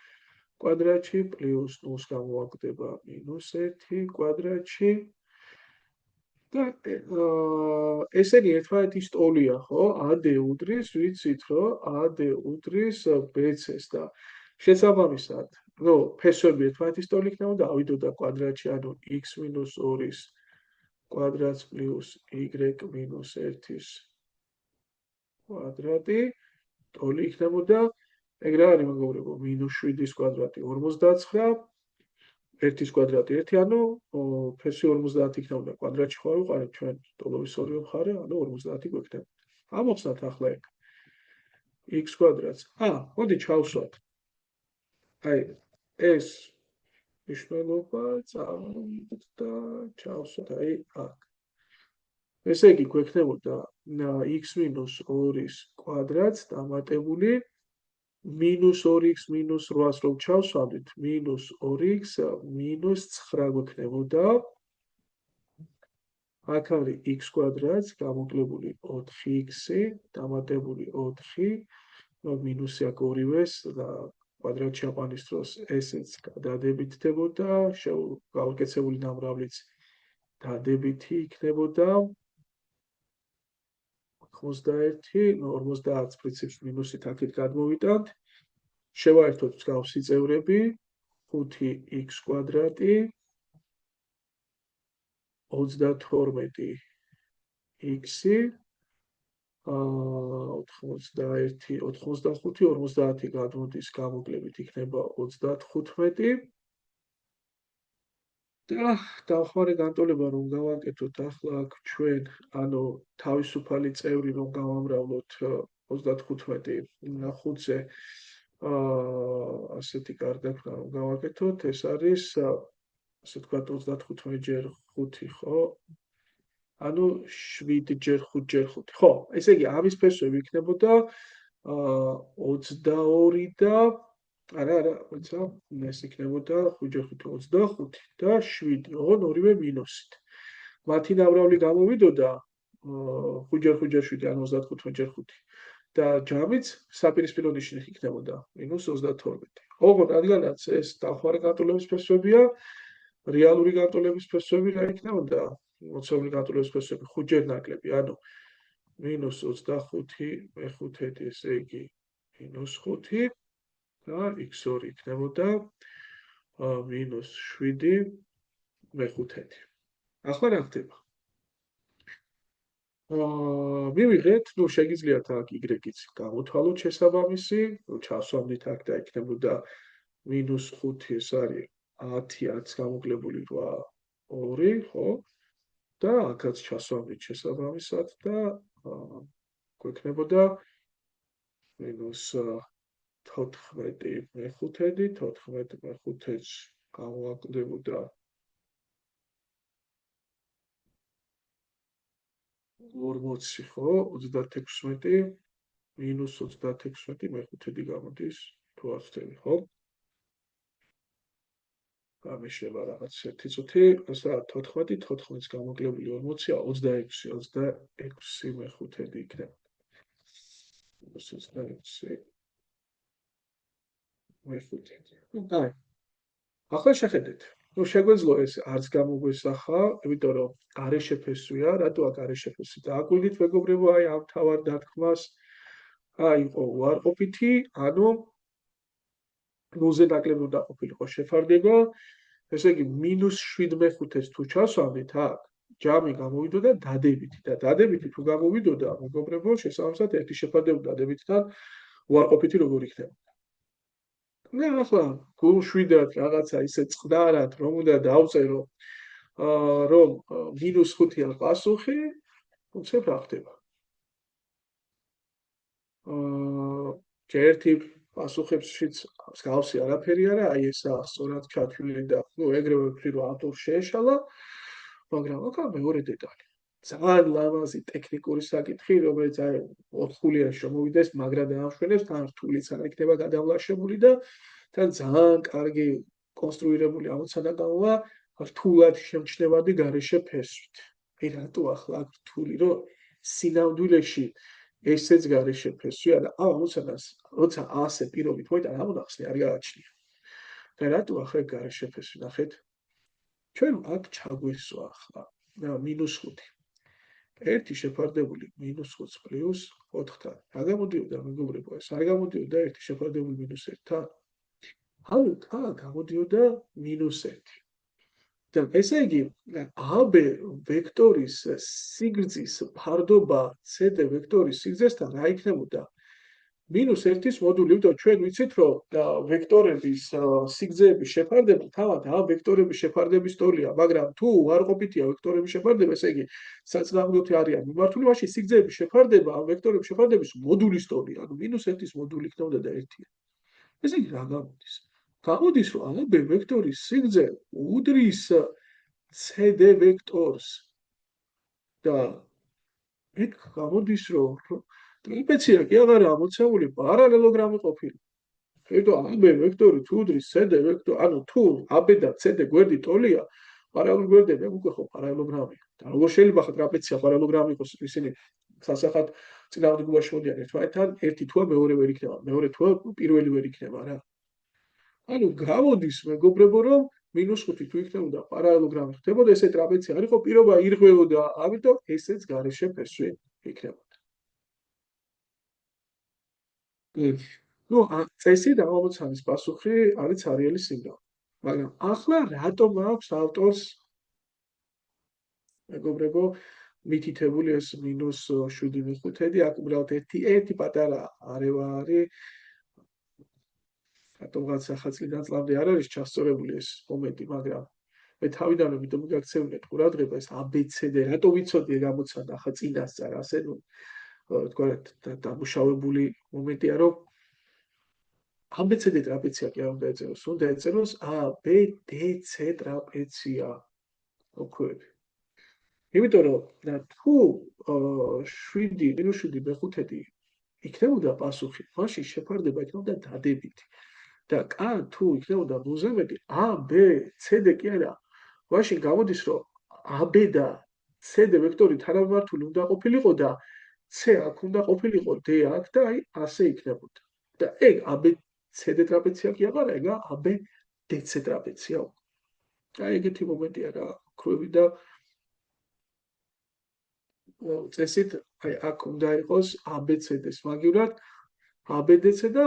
კვადრატში, პლუს 0-ს გამოაკდება -1 კვადრატში. და ესენი ერთმანეთის ტოლია, ხო? AD უდრის, ვიცით, ხო? AD უდრის BC-ს და შესაბამისად, ნუ ფესვები ერთმანეთის ტოლი იქნებოდა, ავიდოდა კვადრატში, ანუ x - 2-ის კვადრატს პლუს y-1-ის კვადრატი, ტოლი იქნებოდა, ეგ რა არის მეგობრებო, -7-ის კვადრატი 59, 1-ის კვადრატი 1, ანუ ფესვი 50 იქნებოდა კვადრატში ხო ვიყარეთ ჩვენ ტოლობის ორივე მხარე, ანუ 50 გვექნება. ამოხსნათ ახლა ეგ x კვადრატს. მოდი ჩავსვათ. აი ეს მნიშვნელობა წავიდეთ და ჩავსვათ აი აქ. ესე იგი გვექნებოდა x - 2-ის კვადრატს დამატებული -2x - 8-ს რომ ჩავსვამდით, -2x - 9 გვექნებოდა. აქ არის x კვადრატს გამოკლებული 4x დამატებული 4, მინუსი აქ ორივეს და კვადრატში აყვანის დროს ესეც დადებითდებოდა, გავაკეთებული ნამრავლიც დადებითი იქნებოდა 91, 50 პრინციპს მინუსით აქეთ გადმოვიტანთ. შევაერთოთ მსგავსი წევრები 5x კვადრატი 32x 91, 85, 50 გადმოდის გამოკლებით იქნება 35 და დამხმარე განტოლება რომ გავაკეთოთ ახლა აქ ჩვენ ანუ თავისუფალი წევრი რომ გავამრავლოთ 35-5-ზე ასეთი გარდაქმნა რომ გავაკეთოთ ეს არის ასე ვთქვათ 35 ჯერ 5 ხო ანუ 7 ჯერ 5 ჯერ 5 ხო ესე იგი ამის ფესვები იქნებოდა 22 და არა როცა ეს იქნებოდა 5 ჯერ 5 25 და 7 ოღონ ორივე მინუსით მათი ნამრავლი გამოვიდოდა 5 ჯერ 5 ჯერ 7 ანუ 35 ჯერ 5 და ჯამიც საპირისპირო ნიშნით იქნებოდა -32 ოღონ რადგანაც ეს დამხმარე განტოლების ფესვებია რეალური განტოლების ფესვები რა იქნებოდა მოცემული განტოლების ფესვები 5 ჯერ ნაკლები ანუ -25 მეხუთედი ესე იგი -5 და x2 იქნებოდა -7 მეხუთედი ახლა რა ხდება მივიღეთ ნუ შეგიძლიათ აქ y-იც გამოთვალოთ შესაბამისი ჩავსვამდით აქ და იქნებოდა -5 ეს არის 10 გამოკლებული 8 2 ხო და აქაც ჩასვამდით შესაბამისად და გვექნებოდა -14 მეხუთედი 14 მეხუთედს გამოვაკლდებოდა 40 ხო 36 -36 მეხუთედი გამოდის თუ ახსენე ხო გამიშება რაღაც ერთი წუთი ასე 14 14-ს გამოკლებული 40-ია 26 მეხუთედი იქნება 26 მეხუთედი აი ახლა შეხედეთ ნუ შეგვეძლო ეს არც გამოგვესახა იმიტომ რომ გარეშე ფესვია რატოა გარეშე ფესი დააკვირდით მეგობრებო აი ამ თავად დათქმას აი იყო უარყოფითი ანუ ნულზე ნაკლები უნდა ყოფილიყო შეფარდება ესე იგი -7 მეხუთეს თუ ჩასვამდით აქ ჯამი გამოვიდოდა დადებითი და დადებითი თუ გამოვიდოდა მეგობრებო შესაბამისად ერთი შეფარდება დადებითთან უარყოფითი როგორ იქნება და ახლა გულშვიდად რაღაცა ისე წყდარად რომ უნდა დავწერო რომ -5-ია პასუხი უცებ რა ხდება ერთი პასუხებშიც მსგავსი არაფერი არა აი ესა სწორად ჩათვლილი და ნუ ეგრევე ვთვლი რომ ავტორს შეეშალა მაგრამ აქ მეორე დეტალი ძალიან ლამაზი ტექნიკური საკითხი რომელიც აი 4 ხულიანში შემოვიდეს მაგრა დაამშვენებს თან რთულიც არ იქნება გადავლაშებული და თან ძალიან კარგი კონსტრუირებული ამოცანა გამოვა რთულად შემჩნევადი გარეშე ფესვით აი რატო ახლა აქ რთული რომ სინამდვილეში ესეც გარეშე ფესვია და ამ ამოცანას როცა ასე პირობით მოიტანა ამონახსნი არ გააჩნია და რატო ახლა გარეშე ფესვი ნახეთ ჩვენ აქ ჩაგვესვა ახლა -5 ერთი შეფარდებული -5 პლუს 4-თან რა გამოდიოდა მეგობრებო ეს არ გამოდიოდა ერთი შეფარდებული -1-თან ანუ აქ გამოდიოდა -1 და ესე იგი AB ვექტორის სიგრძის ფარდობა CD ვექტორის სიგრძესთან რა იქნებოდა -1-ის მოდული, იმიტომ ჩვენ ვიცით რომ ვექტორების სიგრძეების შეფარდება თავად ამ ვექტორების შეფარდების ტოლია, მაგრამ თუ უარყოფითია ვექტორების შეფარდება, ესე იგი საწინააღმდეგო არიან მიმართული, მაშინ სიგრძეების შეფარდება ამ ვექტორების შეფარდების მოდულის ტოლია, ანუ -1-ის მოდული იქნებოდა და 1-ია. ესე იგი რა გამოდის? გამოდის რომ AB ვექტორის სიგრძე უდრის CD ვექტორს და ეგ გამოდის რომ ტრაპეცია კი აღარაა მოცემული პარალელოგრამი ყოფილი. იმიტომ AB ვექტორი თუ უდრის CD ვექტორ, ანუ თუ AB და CD გვერდი ტოლია, პარალელურ გვერდები უკვე ხო პარალელოგრამია. და როგორ შეიძლება ხა ტრაპეცია პარალელოგრამი იყოს, ისინი სასახად წინააღმდეგობაში მოდიან ერთმანეთთან, ერთი თუა მეორე ვერ იქნება, მეორე თუა პირველი ვერ იქნება რა. ანუ გამოდის მეგობრებო, რომ -5 თუ იქნებოდა პარალელოგრამი ხდებოდა, ესე ტრაპეცია არ იყო, პირობა ირღვევოდა, ამიტომ ესეც გარეშე ფესვი იქნებოდა. ნუ წესი და ამოცანის პასუხი არის არიელი სიმრავლე. მაგრამ ახლა რატომ აქვს ავტორს მეგობრებო მითითებული ეს -7/5, აქ უბრალოდ ერთი პატარა არევა არის, რატომღაც ახალწლიდან წლამდე არ არის ჩასწორებული ეს მომენტი, მაგრამ მე თავიდანვე მითომ მიგაქცევნეთ ყურადღება ეს ABCD, რატო ვიცოდი გამოცადა ახლა წინასწარ, ასე ნუ თქვათ დამუშავებული მომენტია, რომ ABCD ტრაპეცია კი არ უნდა ეწეროს, უნდა ეწეროს ABDC ტრაპეცია. ოქროები. იმიტომ რომ თუ 7-5 იქნებოდა პასუხი, მაშინ შეფარდება იქნებოდა დადებითი. და თუ იქნებოდა მოზამედი ABCD კი არა, მაშინ გამოდის, რომ AB და CD ვექტორი თანამემართული უნდა ყოფილიყო და C აქ უნდა ყოფილიყო D აქ და აი ასე იქნებოდა. და ეგ ABCD ტრაპეცია კი აღარა, ეგა ABDC ტრაპეცია. აი ეგეთი მომენტია რა, ოქროები და წესით აი აქ უნდა იყოს ABCD-ს მაგივრად ABDC და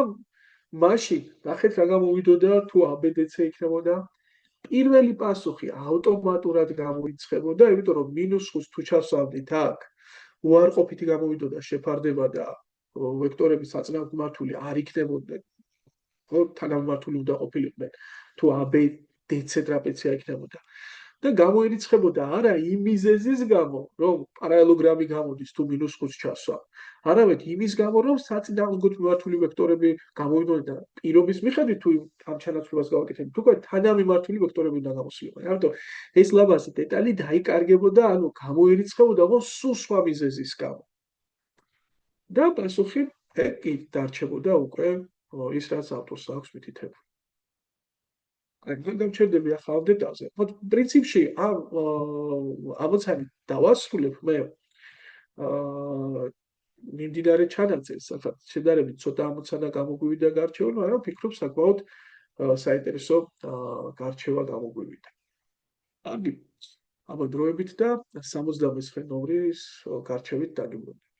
მაშინ ნახეთ რა გამოვიდოდა თუ ABDC იქნებოდა პირველი პასუხი ავტომატურად გამოიცხებოდა, იმიტომ რომ -5 თუ ჩავსვამდით აქ უარყოფითი გამოვიდოდა შეფარდება და ვექტორების საწინააღმდეგო არ იქნებოდნენ, ხო, თანამემართული უნდა ყოფილიყვნენ თუ ABDC ტრაპეცია იქნებოდა. და გამოირიცხებოდა არა იმ მიზეზის გამო, რომ პარალელოგრამი გამოდის თუ -5-ს ჩასვა, არამედ იმის გამო, რომ საწინააღმდეგო მიმართული ვექტორები გამოვიდნენ და პირობის მიხედვით თუ ამ ჩანაცვლებას გავაკეთებთ, უკვე თანამიმართული ვექტორები უნდა გამოსულიყვნენ. ამიტომ ეს ლაბაზი დეტალი დაიკარგებოდა, ანუ გამოირიცხებოდა ხო სულ სხვა მიზეზის გამო. და პასუხი ეგ კი დარჩებოდა უკვე ის რაც ავტორს აქვს მითითებული. აი, დამჩერდები ახლა ამ დეტალზე. ხო, პრინციპში ამ ამოცანით დავასრულებ მე მიმდინარე ჩანაწერს, ახლა შედარებით ცოტა ამოცანა გამოგვივიდა გარჩეულ, მაგრამ ვფიქრობ საკმაოდ საინტერესო გარჩევა გამოგვივიდა. აგი, აბა დროებით და 69 ნომრის გარჩევით დაგიბრუნდით.